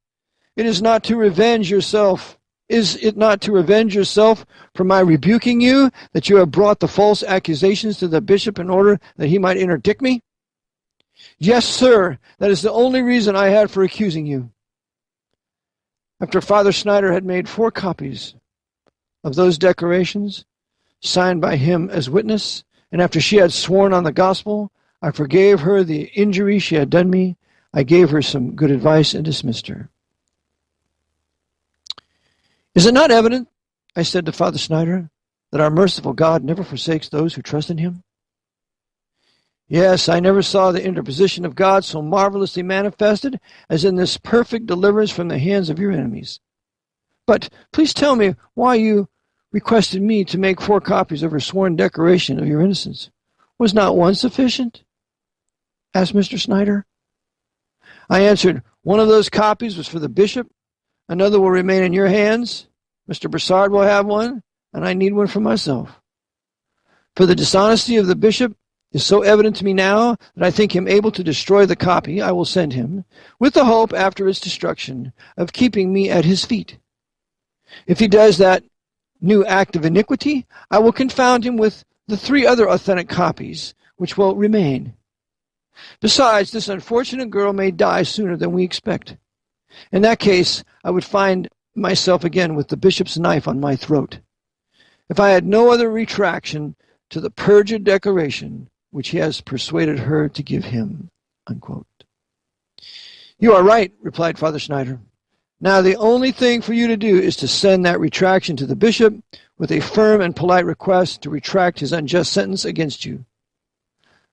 Is it not to revenge yourself for my rebuking you that you have brought the false accusations to the bishop in order that he might interdict me?" "Yes, sir, that is the only reason I had for accusing you." After Father Schneider had made 4 copies of those declarations, signed by him as witness, and after she had sworn on the gospel, I forgave her the injury she had done me. I gave her some good advice and dismissed her. "Is it not evident," I said to Father Schneider, "that our merciful God never forsakes those who trust in him?" "Yes, I never saw the interposition of God so marvelously manifested as in this perfect deliverance from the hands of your enemies. But please tell me why you requested me to make 4 copies of her sworn declaration of your innocence. Was not one sufficient?" asked Mr. Schneider. I answered, "One of those copies was for the bishop. Another will remain in your hands. Mr. Broussard will have one, and I need one for myself. For the dishonesty of the bishop is so evident to me now that I think him able to destroy the copy I will send him, with the hope, after its destruction, of keeping me at his feet. If he does that new act of iniquity, I will confound him with the 3 other authentic copies which will remain. Besides, this unfortunate girl may die sooner than we expect. In that case, I would find myself again with the bishop's knife on my throat, if I had no other retraction to the perjured declaration which he has persuaded her to give him." Unquote. You are right, replied Father Schneider. Now the only thing for you to do is to send that retraction to the bishop with a firm and polite request to retract his unjust sentence against you.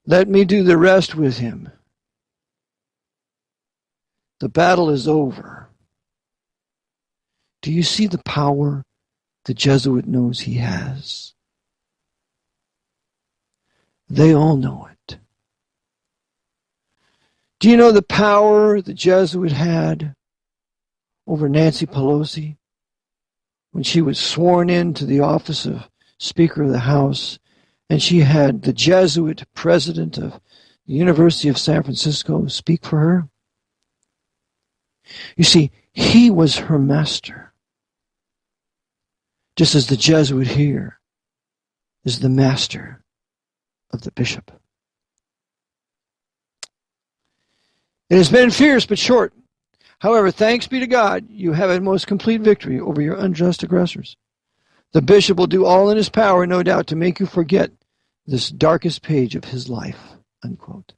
Let me do the rest with him. The battle is over. Do you see the power the Jesuit knows he has? They all know it. Do you know the power the Jesuit had over Nancy Pelosi when she was sworn into the office of Speaker of the House, and she had the Jesuit president of the University of San Francisco speak for her? You see, he was her master, just as the Jesuit here is the master of the bishop. It has been fierce but short. However, thanks be to God, you have a most complete victory over your unjust aggressors. The bishop will do all in his power, no doubt, to make you forget this darkest page of his life, unquote.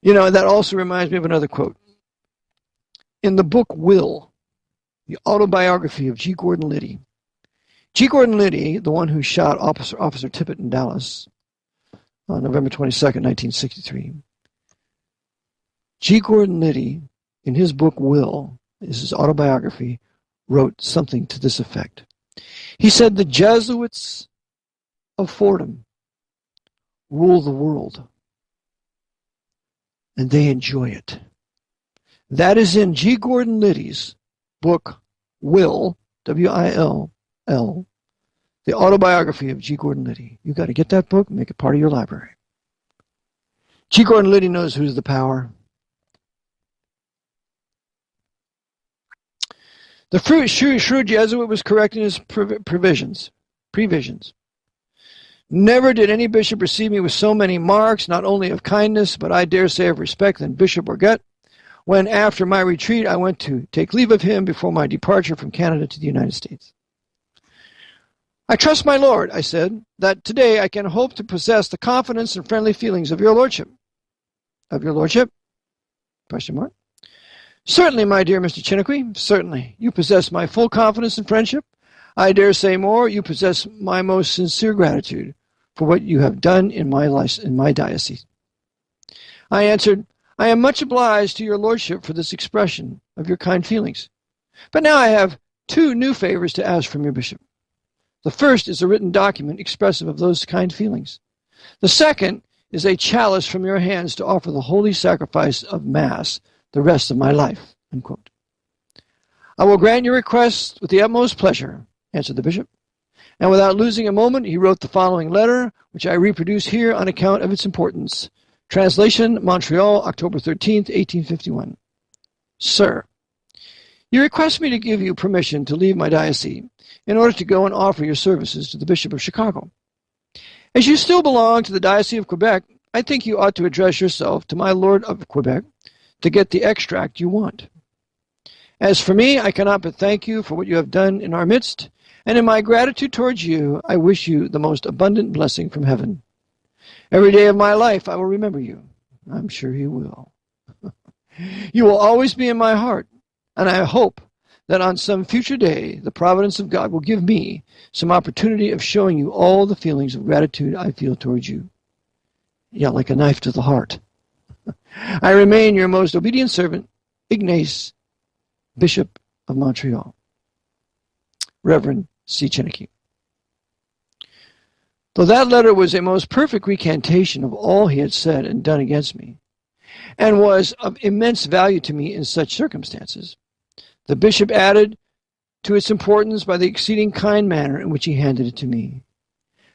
You know, that also reminds me of another quote. In the book Will, the autobiography of G. Gordon Liddy, G. Gordon Liddy, the one who shot Officer Tippit in Dallas on November 22nd, 1963, G. Gordon Liddy, in his book Will, is his autobiography, wrote something to this effect. He said, the Jesuits of Fordham rule the world, and they enjoy it. That is in G. Gordon Liddy's book Will, W-I-L-L, the autobiography of G. Gordon Liddy. You've got to get that book and make it part of your library. G. Gordon Liddy knows who's the power. The shrewd Jesuit was correct in his previsions. Never did any bishop receive me with so many marks, not only of kindness, but I dare say of respect, than Bishop Bourget, when after my retreat I went to take leave of him before my departure from Canada to the United States. I trust my Lord, I said, that today I can hope to possess the confidence and friendly feelings of your Lordship. Of your Lordship? Question mark. Certainly, my dear Mr. Chiniquy, certainly. You possess my full confidence and friendship. I dare say more, you possess my most sincere gratitude for what you have done in my diocese. I answered, I am much obliged to your Lordship for this expression of your kind feelings. But now I have two new favors to ask from your bishop. The first is a written document expressive of those kind feelings. The second is a chalice from your hands to offer the holy sacrifice of Mass the rest of my life. Unquote. I will grant your request with the utmost pleasure, answered the bishop. And without losing a moment, he wrote the following letter, which I reproduce here on account of its importance. Translation, Montreal, October 13th, 1851. Sir, you request me to give you permission to leave my diocese in order to go and offer your services to the Bishop of Chicago. As you still belong to the Diocese of Quebec, I think you ought to address yourself to my Lord of Quebec to get the extract you want. As for me, I cannot but thank you for what you have done in our midst, and in my gratitude towards you, I wish you the most abundant blessing from heaven. Every day of my life I will remember you. I'm sure you will. You will always be in my heart, and I hope that on some future day the providence of God will give me some opportunity of showing you all the feelings of gratitude I feel towards you. Yeah, like a knife to the heart. I remain your most obedient servant, Ignace, Bishop of Montreal. Reverend C. Chiniquy. Though that letter was a most perfect recantation of all he had said and done against me, and was of immense value to me in such circumstances, the bishop added to its importance by the exceeding kind manner in which he handed it to me.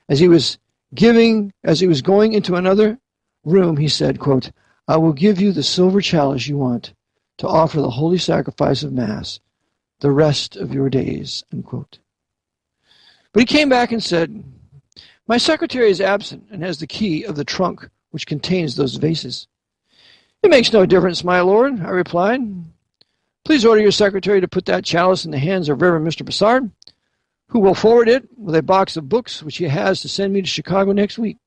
As he was going into another room, he said, quote, I will give you the silver chalice you want to offer the holy sacrifice of Mass the rest of your days, unquote. But he came back and said, my secretary is absent and has the key of the trunk which contains those vases. It makes no difference, my lord, I replied. Please order your secretary to put that chalice in the hands of Reverend Mr. Bassard, who will forward it with a box of books which he has to send me to Chicago next week.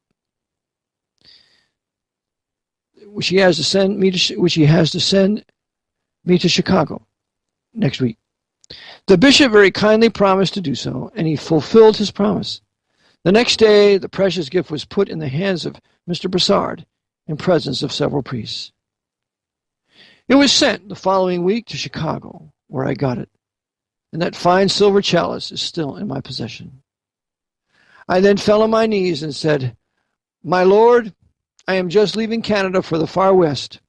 which he has to send me to Chicago next week. The bishop very kindly promised to do so, and he fulfilled his promise. The next day, the precious gift was put in the hands of Mr. Broussard in presence of several priests. It was sent the following week to Chicago, where I got it, and that fine silver chalice is still in my possession. I then fell on my knees and said, "My Lord, I am just leaving Canada for the far west.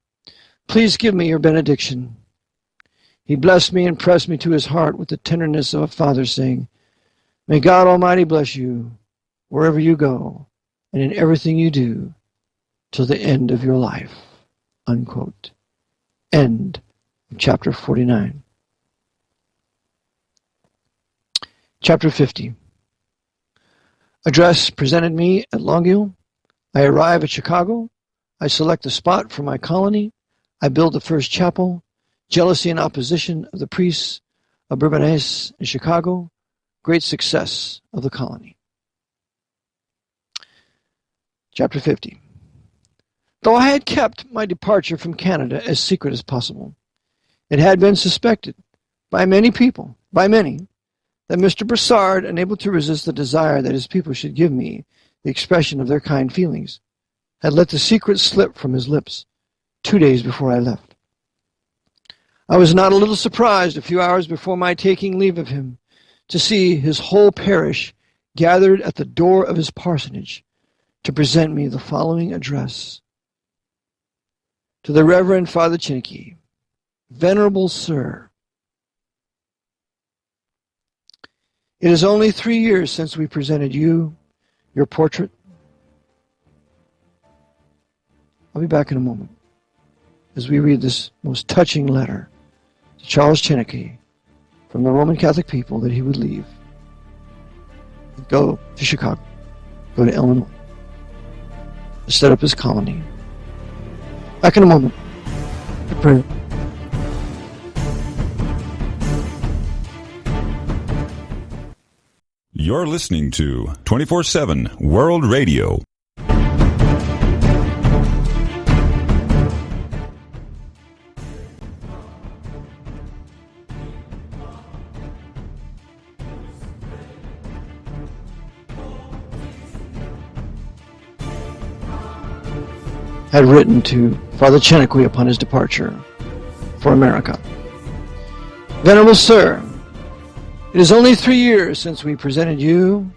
Please give me your benediction." He blessed me and pressed me to his heart with the tenderness of a father, saying, "May God Almighty bless you wherever you go and in everything you do till the end of your life." Unquote. End of chapter 49. Chapter 50. Address presented me at Longueuil. I arrive at Chicago. I select the spot for my colony. I build the first chapel. Jealousy and opposition of the priests of Bourbonnais in Chicago. Great success of the colony. Chapter 50. Though I had kept my departure from Canada as secret as possible, it had been suspected by many, that Mr. Broussard, unable to resist the desire that his people should give me the expression of their kind feelings, had let the secret slip from his lips 2 days before I left. I was not a little surprised a few hours before my taking leave of him to see his whole parish gathered at the door of his parsonage to present me the following address. To the Reverend Father Chinnicky, Venerable Sir, it is only 3 years since we presented you your portrait. I'll be back in a moment as we read this most touching letter to Charles Chinnicky from the Roman Catholic people that he would leave and go to Chicago, go to Illinois, to set up his colony. Back in a moment. Good prayer. You're listening to 24/7 World Radio. Had written to Father Chinnicky upon his departure for America. Venerable Sir, it is only 3 years since we presented you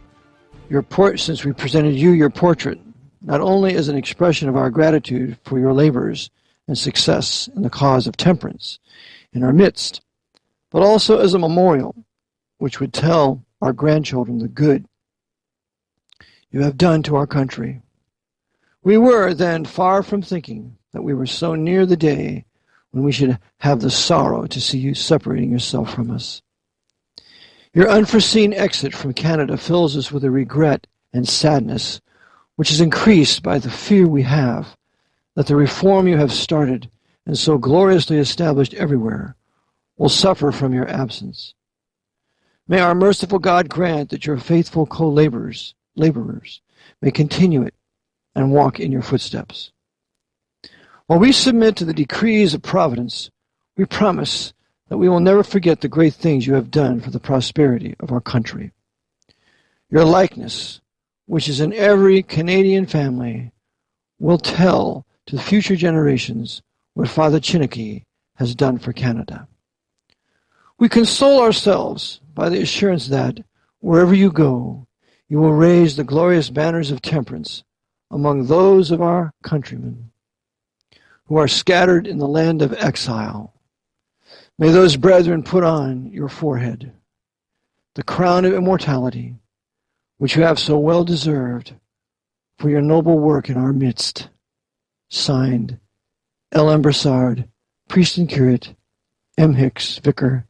your portrait, not only as an expression of our gratitude for your labors and success in the cause of temperance in our midst, but also as a memorial which would tell our grandchildren the good you have done to our country. We were then far from thinking that we were so near the day when we should have the sorrow to see you separating yourself from us. Your unforeseen exit from Canada fills us with a regret and sadness, which is increased by the fear we have that the reform you have started and so gloriously established everywhere will suffer from your absence. May our merciful God grant that your faithful co-laborers may continue it and walk in your footsteps. While we submit to the decrees of providence, we promise that we will never forget the great things you have done for the prosperity of our country. Your likeness, which is in every Canadian family, will tell to future generations what Father Chinnicky has done for Canada. We console ourselves by the assurance that, wherever you go, you will raise the glorious banners of temperance among those of our countrymen who are scattered in the land of exile. May those brethren put on your forehead the crown of immortality, which you have so well deserved for your noble work in our midst. Signed, L. M. Broussard, priest and curate, M. Hicks, vicar,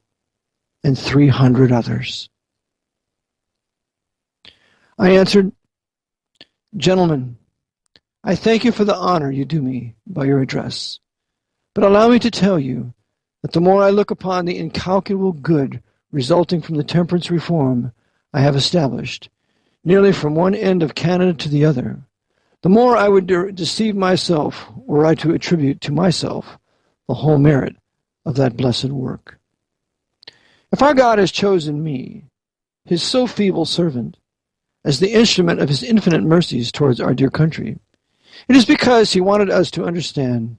and 300 others. I answered, Gentlemen, I thank you for the honor you do me by your address, but allow me to tell you that the more I look upon the incalculable good resulting from the temperance reform I have established, nearly from one end of Canada to the other, the more I would deceive myself were I to attribute to myself the whole merit of that blessed work. If our God has chosen me, his so feeble servant, as the instrument of his infinite mercies towards our dear country, it is because he wanted us to understand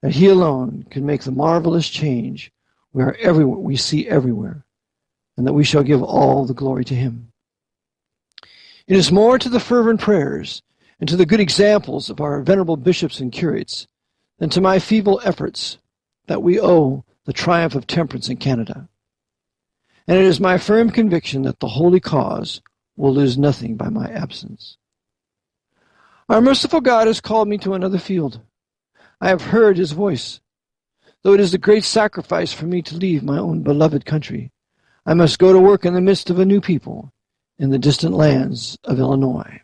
that he alone can make the marvelous change we see everywhere, and that we shall give all the glory to him. It is more to the fervent prayers and to the good examples of our venerable bishops and curates than to my feeble efforts that we owe the triumph of temperance in Canada. And it is my firm conviction that the holy cause will lose nothing by my absence. Our merciful God has called me to another field. I have heard his voice. Though it is a great sacrifice for me to leave my own beloved country, I must go to work in the midst of a new people in the distant lands of Illinois.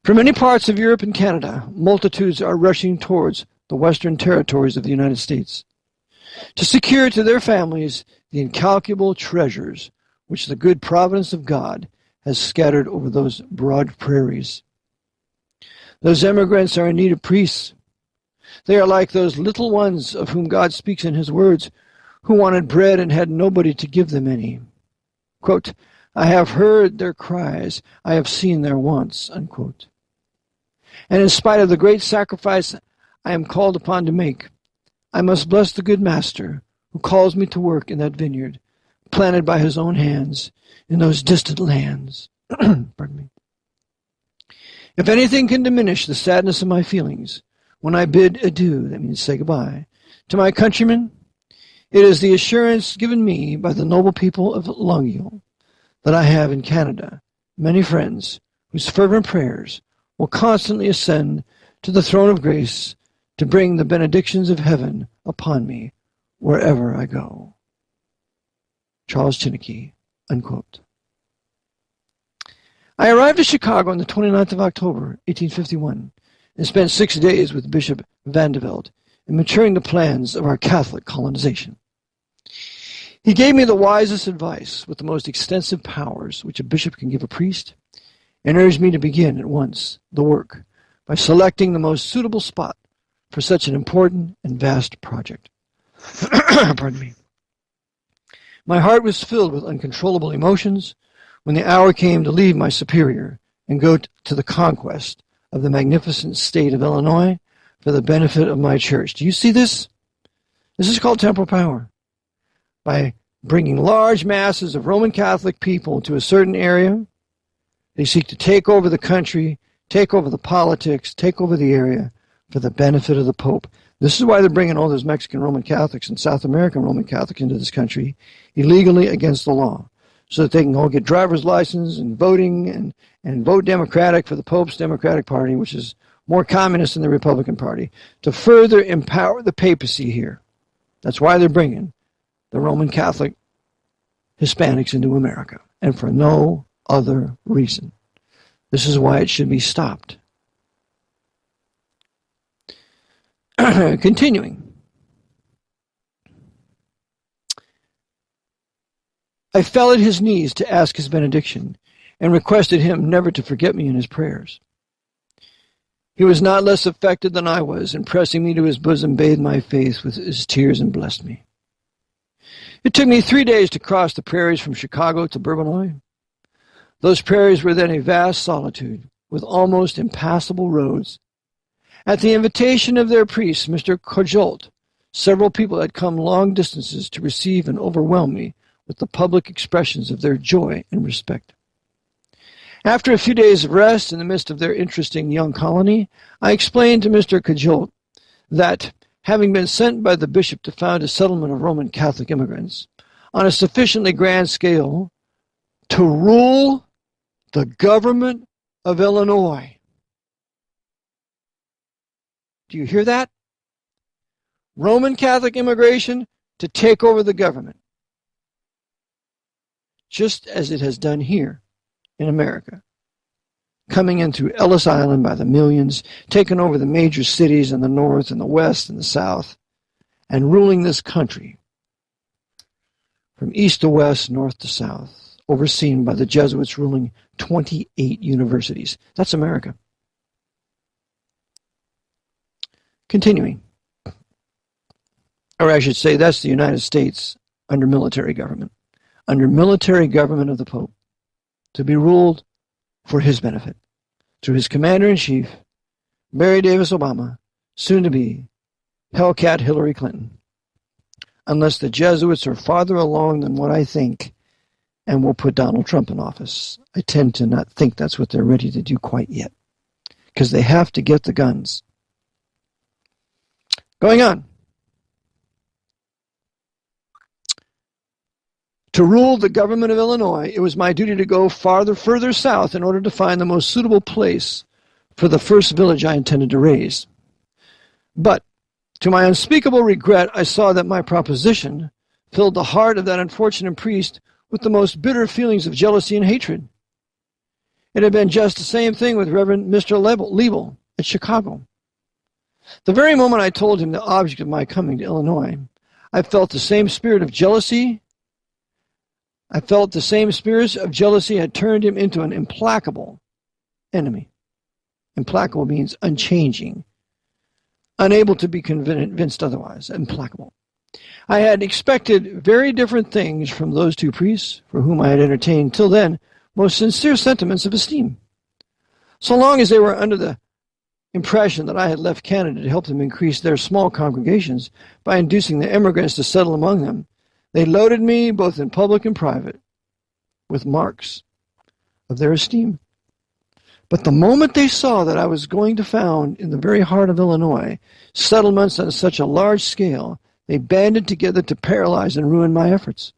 From many parts of Europe and Canada, multitudes are rushing towards the western territories of the United States to secure to their families the incalculable treasures which the good providence of God has scattered over those broad prairies. Those emigrants are in need of priests. They are like those little ones of whom God speaks in his words, who wanted bread and had nobody to give them any. Quote, I have heard their cries, I have seen their wants, unquote. And in spite of the great sacrifice I am called upon to make, I must bless the good master who calls me to work in that vineyard, planted by his own hands in those distant lands. Pardon me. If anything can diminish the sadness of my feelings when I bid adieu, that means say goodbye, to my countrymen, it is the assurance given me by the noble people of Longueuil that I have in Canada many friends whose fervent prayers will constantly ascend to the throne of grace to bring the benedictions of heaven upon me wherever I go. Charles Chinnicky, unquote. I arrived at Chicago on the 29th of October, 1851, and spent 6 days with Bishop Vandeveld in maturing the plans of our Catholic colonization. He gave me the wisest advice with the most extensive powers which a bishop can give a priest, and urged me to begin at once the work by selecting the most suitable spot for such an important and vast project. Pardon me. My heart was filled with uncontrollable emotions when the hour came to leave my superior and go to the conquest of the magnificent state of Illinois for the benefit of my church. Do you see this? This is called temporal power. By bringing large masses of Roman Catholic people to a certain area, they seek to take over the country, take over the politics, take over the area for the benefit of the Pope. This is why they're bringing all those Mexican Roman Catholics and South American Roman Catholics into this country illegally against the law, so that they can all get driver's license and voting and vote Democratic for the Pope's Democratic Party, which is more communist than the Republican Party, to further empower the papacy here. That's why they're bringing the Roman Catholic Hispanics into America, and for no other reason. This is why it should be stopped. Continuing. I fell at his knees to ask his benediction and requested him never to forget me in his prayers. He was not less affected than I was, and pressing me to his bosom, bathed my face with his tears and blessed me. It took me 3 days to cross the prairies from Chicago to Bourbonnais. Those prairies were then a vast solitude, with almost impassable roads. At the invitation of their priest, Mr. Courjoult, several people had come long distances to receive and overwhelm me with the public expressions of their joy and respect. After a few days of rest in the midst of their interesting young colony, I explained to Mr. Courjoult that, having been sent by the bishop to found a settlement of Roman Catholic immigrants on a sufficiently grand scale to rule the government of Illinois. Do you hear that? Roman Catholic immigration to take over the government, just as it has done here in America, coming in through Ellis Island by the millions, taking over the major cities in the north and the west and the south, and ruling this country from east to west, north to south, overseen by the Jesuits ruling 28 universities. That's America. Continuing, or I should say that's the United States under military government of the Pope, to be ruled for his benefit, through his Commander-in-Chief, Mary Davis Obama, soon to be Hellcat Hillary Clinton, unless the Jesuits are farther along than what I think and will put Donald Trump in office. I tend to not think that's what they're ready to do quite yet, because they have to get the guns. Going on. To rule the government of Illinois, it was my duty to go further south in order to find the most suitable place for the first village I intended to raise. But, to my unspeakable regret, I saw that my proposition filled the heart of that unfortunate priest with the most bitter feelings of jealousy and hatred. It had been just the same thing with Reverend Mr. Liebel at Chicago. The very moment I told him the object of my coming to Illinois, I felt the same spirit of jealousy. I felt the same spirit of jealousy had turned him into an implacable enemy. Implacable means unchanging, unable to be convinced otherwise, implacable. I had expected very different things from those two priests, for whom I had entertained till then most sincere sentiments of esteem. So long as they were under the impression that I had left Canada to help them increase their small congregations by inducing the immigrants to settle among them, they loaded me, both in public and private, with marks of their esteem. But the moment they saw that I was going to found in the very heart of Illinois settlements on such a large scale, they banded together to paralyze and ruin my efforts.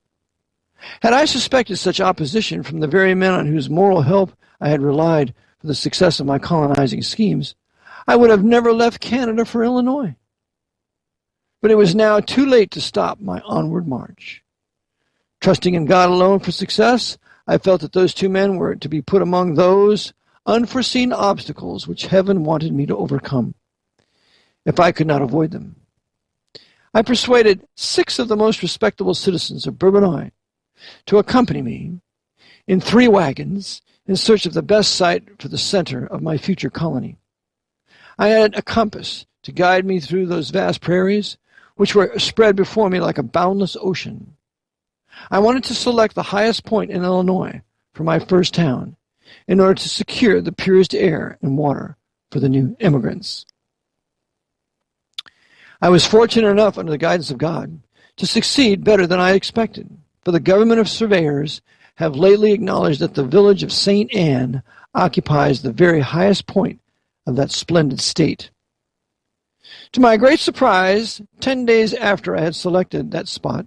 Had I suspected such opposition from the very men on whose moral help I had relied for the success of my colonizing schemes, I would have never left Canada for Illinois. But it was now too late to stop my onward march. Trusting in God alone for success, I felt that those two men were to be put among those unforeseen obstacles which heaven wanted me to overcome, if I could not avoid them. I persuaded 6 of the most respectable citizens of Bourbonnais to accompany me in 3 wagons in search of the best site for the center of my future colony. I had a compass to guide me through those vast prairies, which were spread before me like a boundless ocean. I wanted to select the highest point in Illinois for my first town, in order to secure the purest air and water for the new immigrants. I was fortunate enough, under the guidance of God, to succeed better than I expected, for the government of surveyors have lately acknowledged that the village of St. Anne occupies the very highest point of that splendid state. To my great surprise, 10 days after I had selected that spot,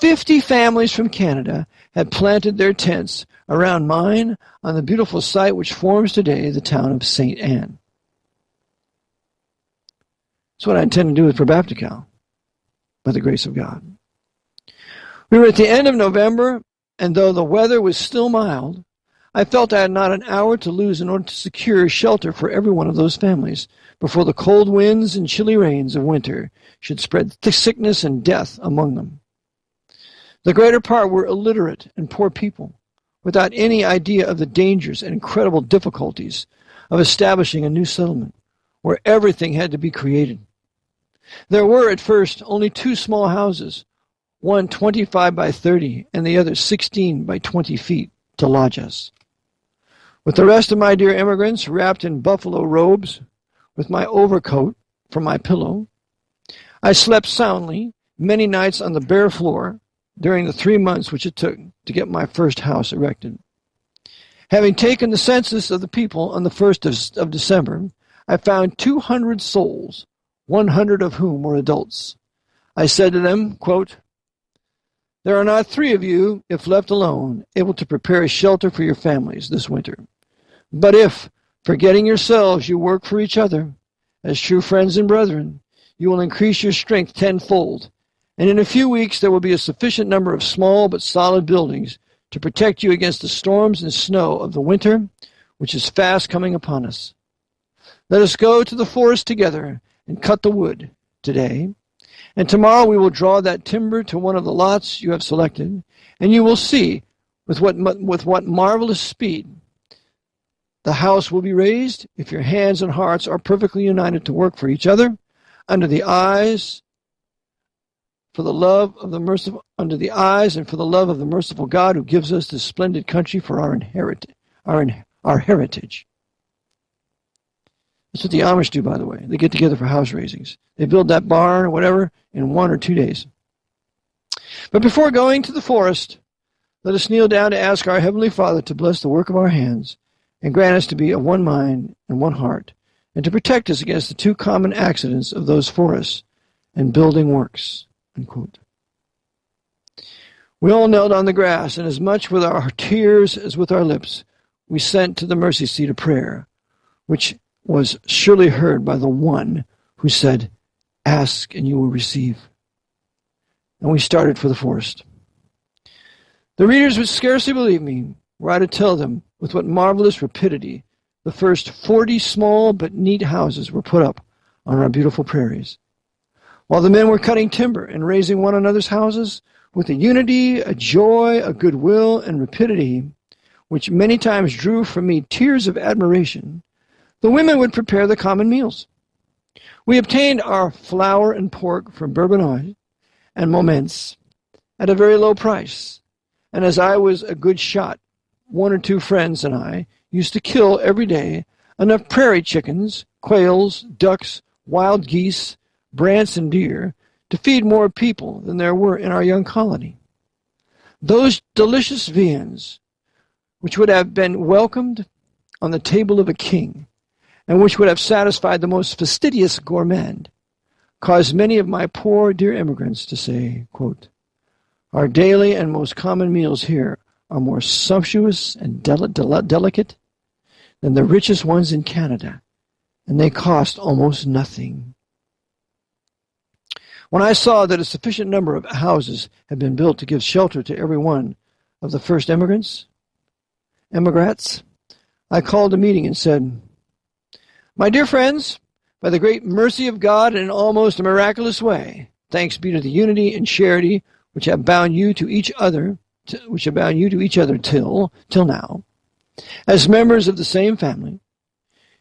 50 families from Canada had planted their tents around mine on the beautiful site which forms today the town of St. Anne. That's what I intend to do with Probaptical, by the grace of God. We were at the end of November, and though the weather was still mild, I felt I had not an hour to lose in order to secure shelter for every one of those families before the cold winds and chilly rains of winter should spread sickness and death among them. The greater part were illiterate and poor people, without any idea of the dangers and incredible difficulties of establishing a new settlement, where everything had to be created. There were, at first, only 2 small houses, one 25 by 30 and the other 16 by 20 feet, to lodge us. With the rest of my dear immigrants wrapped in buffalo robes, with my overcoat for my pillow, I slept soundly many nights on the bare floor during the 3 months which it took to get my first house erected. Having taken the census of the people on the 1st of December, I found 200 souls, 100 of whom were adults. I said to them, quote, "There are not 3 of you, if left alone, able to prepare a shelter for your families this winter. But if, forgetting yourselves, you work for each other, as true friends and brethren, you will increase your strength tenfold, and in a few weeks there will be a sufficient number of small but solid buildings to protect you against the storms and snow of the winter, which is fast coming upon us. Let us go to the forest together and cut the wood today, and tomorrow we will draw that timber to one of the lots you have selected, and you will see with what marvelous speed the house will be raised if your hands and hearts are perfectly united to work for each other. under the eyes for the love of the merciful God who gives us this splendid country for our heritage. That's what the Amish do, by the way. They get together for house raisings. They build that barn or whatever in 1 or 2 days. But before going to the forest, let us kneel down to ask our Heavenly Father to bless the work of our hands and grant us to be of one mind and one heart, and to protect us against the two common accidents of those forests and building works. Unquote. We all knelt on the grass, and as much with our tears as with our lips, we sent to the mercy seat a prayer, which was surely heard by the one who said, "Ask and you will receive." And we started for the forest. The readers would scarcely believe me were I to tell them with what marvelous rapidity the first 40 small but neat houses were put up on our beautiful prairies. While the men were cutting timber and raising one another's houses with a unity, a joy, a goodwill, and rapidity which many times drew from me tears of admiration, the women would prepare the common meals. We obtained our flour and pork from Bourbonnais and Moments at a very low price, and as I was a good shot, 1 or 2 friends and I used to kill every day enough prairie chickens, quails, ducks, wild geese, brants, and deer to feed more people than there were in our young colony. Those delicious viands, which would have been welcomed on the table of a king, and which would have satisfied the most fastidious gourmand, caused many of my poor dear immigrants to say, quote, "Our daily and most common meals here are more sumptuous and delicate than the richest ones in Canada, and they cost almost nothing." When I saw that a sufficient number of houses had been built to give shelter to every one of the first emigrants, I called a meeting and said, "My dear friends, by the great mercy of God in an almost miraculous way, thanks be to the unity and charity which have bound you to each other till now, as members of the same family,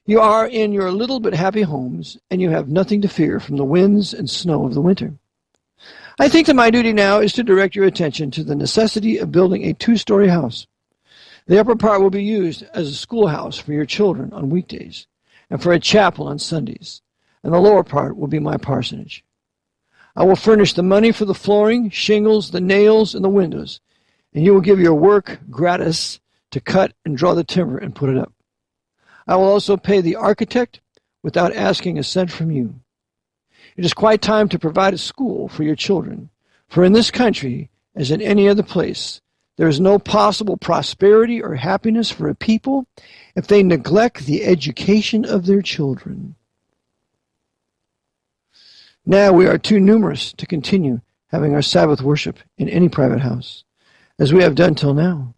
you are in your little but happy homes, and you have nothing to fear from the winds and snow of the winter. I think that my duty now is to direct your attention to the necessity of building a 2-story house. The upper part will be used as a schoolhouse for your children on weekdays, and for a chapel on Sundays, and the lower part will be my parsonage. I will furnish the money for the flooring, shingles, the nails, and the windows, and you will give your work gratis to cut and draw the timber and put it up. I will also pay the architect without asking a cent from you. It is quite time to provide a school for your children, for in this country, as in any other place, there is no possible prosperity or happiness for a people if they neglect the education of their children. Now we are too numerous to continue having our Sabbath worship in any private house, as we have done till now.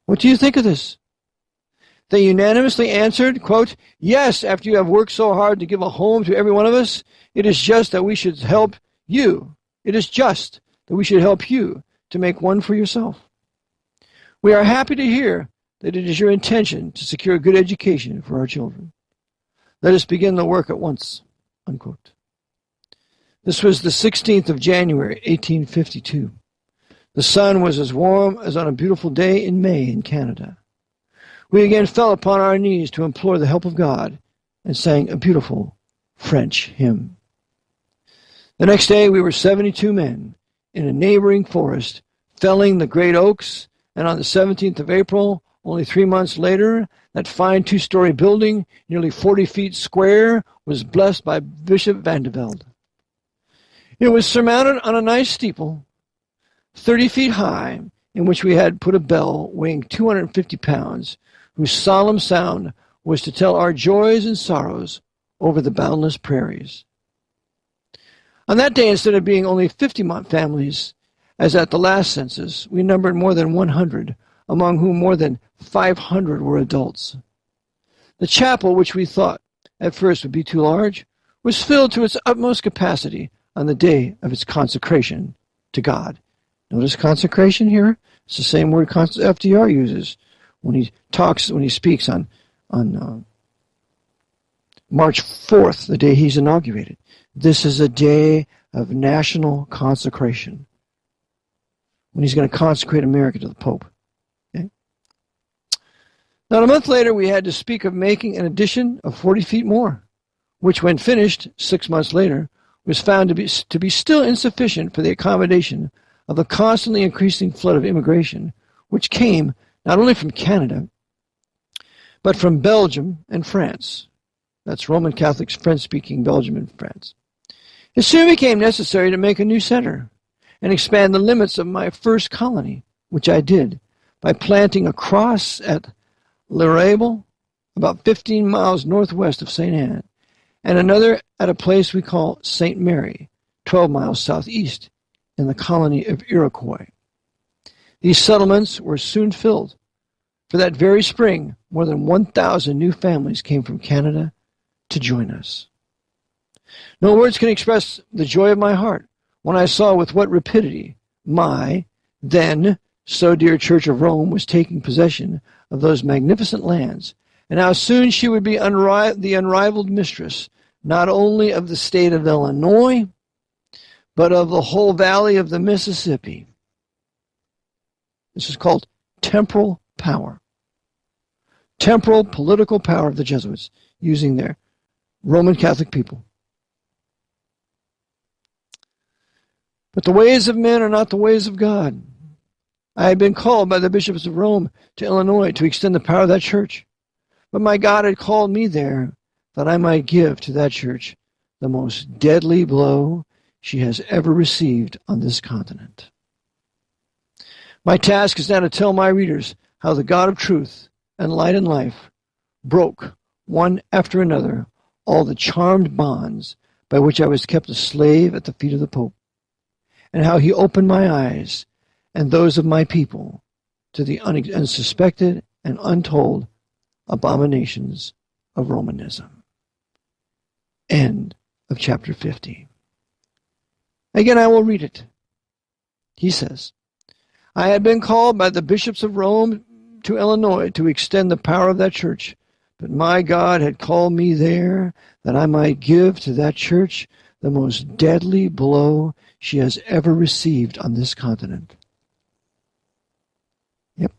What do you think of this?" They unanimously answered, quote, "Yes, after you have worked so hard to give a home to every one of us, it is just that we should help you. It is just that we should help you to make one for yourself. We are happy to hear that it is your intention to secure a good education for our children. Let us begin the work at once." Unquote. This was the 16th of January, 1852. The sun was as warm as on a beautiful day in May in Canada. We again fell upon our knees to implore the help of God and sang a beautiful French hymn. The next day we were 72 men in a neighboring forest felling the great oaks, and on the 17th of April, only 3 months later, that fine 2-story building, nearly 40 feet square, was blessed by Bishop Vandevelde. It was surmounted on a nice steeple, 30 feet high, in which we had put a bell weighing 250 pounds, whose solemn sound was to tell our joys and sorrows over the boundless prairies. On that day, instead of being only 50 families, as at the last census, we numbered more than 100, among whom more than 500 were adults. The chapel, which we thought at first would be too large, was filled to its utmost capacity on the day of its consecration to God. Notice consecration here? It's the same word FDR uses when he speaks on March 4th, the day he's inaugurated. This is a day of national consecration, when he's going to consecrate America to the Pope. Okay? Now, a month later, we had to speak of making an addition of 40 feet more, which, when finished 6 months later, was found to be still insufficient for the accommodation of the constantly increasing flood of immigration, which came not only from Canada, but from Belgium and France. That's Roman Catholics, French-speaking Belgium and France. It soon became necessary to make a new center and expand the limits of my first colony, which I did by planting a cross at L'Arable, about 15 miles northwest of St. Anne, and another at a place we call St. Mary, 12 miles southeast, in the colony of Iroquois. These settlements were soon filled. For that very spring, more than 1,000 new families came from Canada to join us. No words can express the joy of my heart when I saw with what rapidity my then so dear Church of Rome was taking possession of those magnificent lands, and how soon she would be the unrivaled mistress not only of the state of Illinois, but of the whole valley of the Mississippi. This is called temporal power. Temporal political power of the Jesuits using their Roman Catholic people. But the ways of men are not the ways of God. I had been called by the bishops of Rome to Illinois to extend the power of that church. But my God had called me there that I might give to that church the most deadly blow she has ever received on this continent. My task is now to tell my readers how the God of truth and light and life broke, one after another, all the charmed bonds by which I was kept a slave at the feet of the Pope, and how he opened my eyes and those of my people to the unsuspected and untold abominations of Romanism. End of chapter 50. Again, I will read it. He says, I had been called by the bishops of Rome to Illinois to extend the power of that church, but my God had called me there that I might give to that church the most deadly blow she has ever received on this continent. Yep.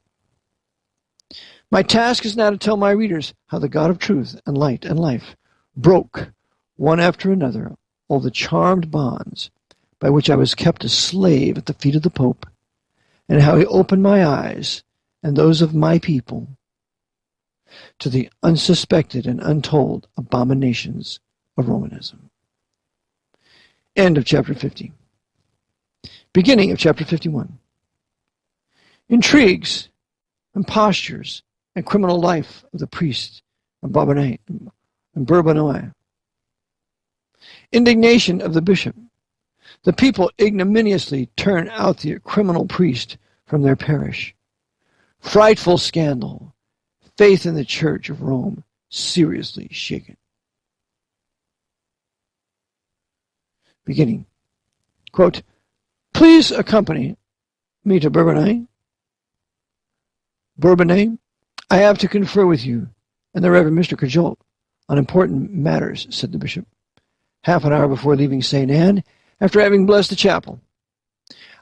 My task is now to tell my readers how the God of truth and light and life broke, one after another, all the charmed bonds by which I was kept a slave at the feet of the Pope, and how he opened my eyes and those of my people to the unsuspected and untold abominations of Romanism. End of chapter 50. Beginning of chapter 51. Intrigues, impostures, and criminal life of the priest of Bourbonnais and Bourbonnais. Indignation of the bishop. The people ignominiously turn out the criminal priest from their parish. Frightful scandal. Faith in the Church of Rome seriously shaken. Beginning. Quote, please accompany me to Bourbonnais. Bourbonnais, I have to confer with you and the Reverend Mr. Cajole on important matters, said the bishop, half an hour before leaving St. Anne, after having blessed the chapel.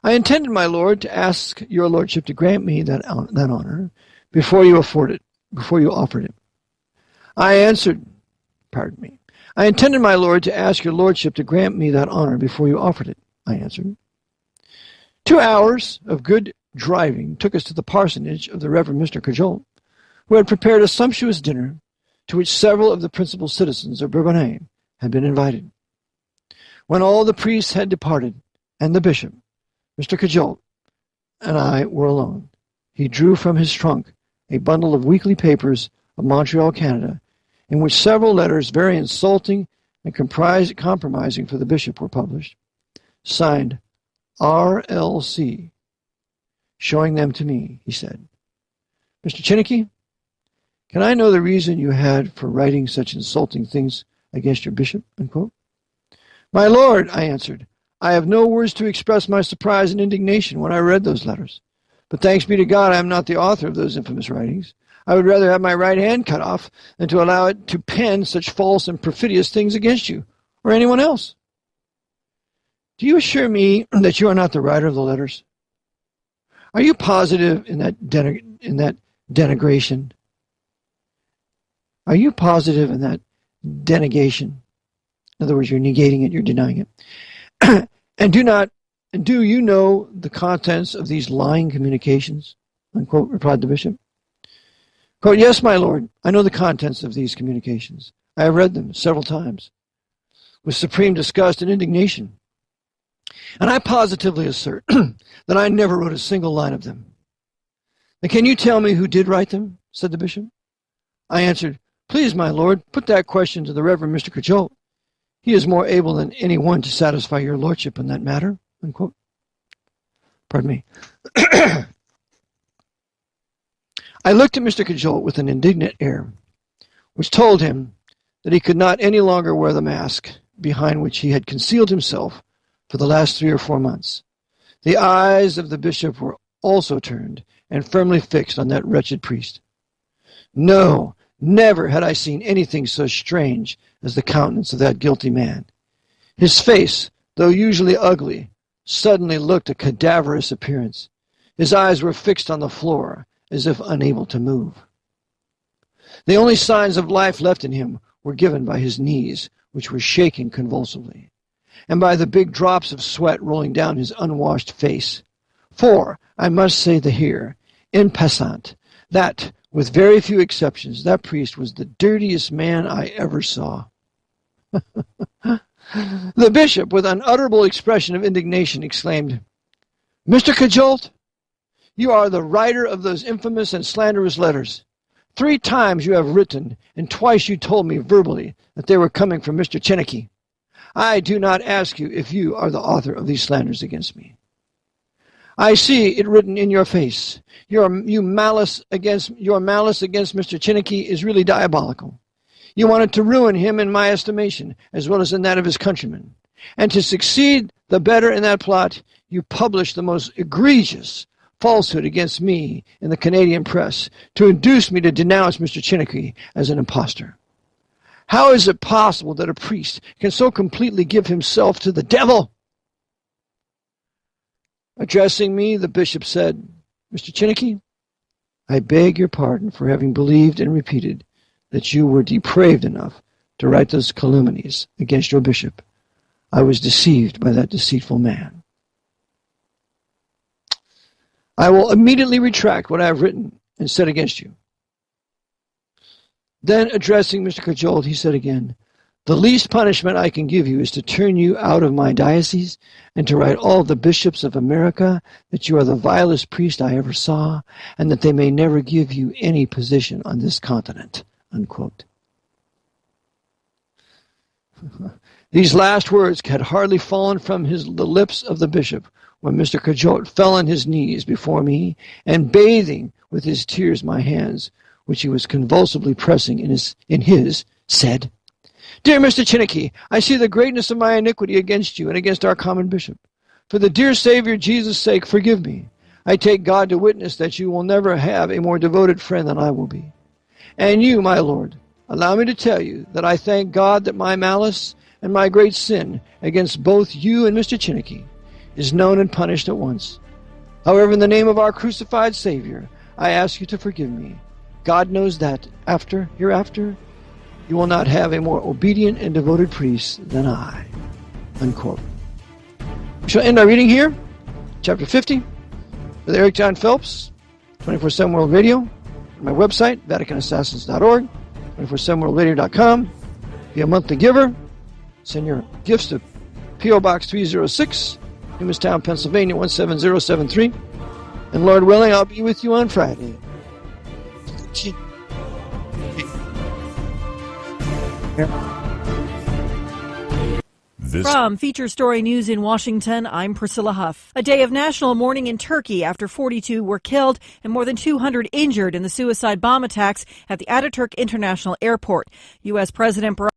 I intended, my lord, to ask your lordship to grant me that honor before you offered it. I intended, my lord, to ask your lordship to grant me that honor before you offered it, I answered. 2 hours of good driving took us to the parsonage of the Reverend Mr. Cajole, who had prepared a sumptuous dinner to which several of the principal citizens of Bourbonnais had been invited. When all the priests had departed, and the bishop, Mr. Cajole, and I were alone, he drew from his trunk a bundle of weekly papers of Montreal, Canada, in which several letters very insulting and compromising for the bishop were published, signed R.L.C. Showing them to me, he said, Mr. Chinnicky, can I know the reason you had for writing such insulting things against your bishop? Unquote. My lord, I answered, I have no words to express my surprise and indignation when I read those letters. But thanks be to God, I am not the author of those infamous writings. I would rather have my right hand cut off than to allow it to pen such false and perfidious things against you, or anyone else. Do you assure me that you are not the writer of the letters? Are you positive in that denigration? Are you positive in that denegation? In other words, you're negating it, you're denying it. And do you know the contents of these lying communications? Unquote, replied the bishop. Quote, yes, my lord, I know the contents of these communications. I have read them several times with supreme disgust and indignation. And I positively assert that I never wrote a single line of them. Now, can you tell me who did write them? Said the bishop. I answered, please, my lord, put that question to the Reverend Mr. Cajolt. He is more able than anyone to satisfy your lordship in that matter. Unquote. Pardon me. I looked at Mr. Cajolt with an indignant air, which told him that he could not any longer wear the mask behind which he had concealed himself for the last 3 or 4 months. The eyes of the bishop were also turned and firmly fixed on that wretched priest. No, never had I seen anything so strange as the countenance of that guilty man. His face, though usually ugly, suddenly looked a cadaverous appearance. His eyes were fixed on the floor, as if unable to move. The only signs of life left in him were given by his knees, which were shaking convulsively, and by the big drops of sweat rolling down his unwashed face. For, I must say here, en passant, that, with very few exceptions, that priest was the dirtiest man I ever saw. The bishop, with an unutterable expression of indignation, exclaimed, Mr. Cajolt, you are the writer of those infamous and slanderous letters. 3 times you have written, and twice you told me verbally that they were coming from Mr. Chineke. I do not ask you if you are the author of these slanders against me. I see it written in your face. Your malice against Mr. Chineke is really diabolical. You wanted to ruin him in my estimation, as well as in that of his countrymen. And to succeed the better in that plot, you published the most egregious falsehood against me in the Canadian press to induce me to denounce Mr. Chineke as an impostor. How is it possible that a priest can so completely give himself to the devil? Addressing me, the bishop said, Mr. Chineke, I beg your pardon for having believed and repeated that you were depraved enough to write those calumnies against your bishop. I was deceived by that deceitful man. I will immediately retract what I have written and said against you. Then, addressing Mr. Cajolt, he said again, the least punishment I can give you is to turn you out of my diocese and to write all the bishops of America that you are the vilest priest I ever saw and that they may never give you any position on this continent. Unquote. These last words had hardly fallen from the lips of the bishop when Mr. Cajolt fell on his knees before me and, bathing with his tears my hands, which he was convulsively pressing in his, said, Dear Mr. Chineke, I see the greatness of my iniquity against you and against our common bishop. For the dear Savior Jesus' sake, forgive me. I take God to witness that you will never have a more devoted friend than I will be. And you, my Lord, allow me to tell you that I thank God that my malice and my great sin against both you and Mr. Chineke is known and punished at once. However, in the name of our crucified Savior, I ask you to forgive me. God knows that hereafter, you will not have a more obedient and devoted priest than I. Unquote. We shall end our reading here, chapter 50, with Eric John Phelps, 24/7 World Radio, my website, VaticanAssassins.org, 247worldradio.com. Be a monthly giver. Send your gifts to P.O. Box 306, Newmanstown, Pennsylvania, 17073. And Lord willing, I'll be with you on Friday. From Feature Story News in Washington, I'm Priscilla Huff. A day of national mourning in Turkey after 42 were killed and more than 200 injured in the suicide bomb attacks at the Ataturk International Airport. U.S. President Barack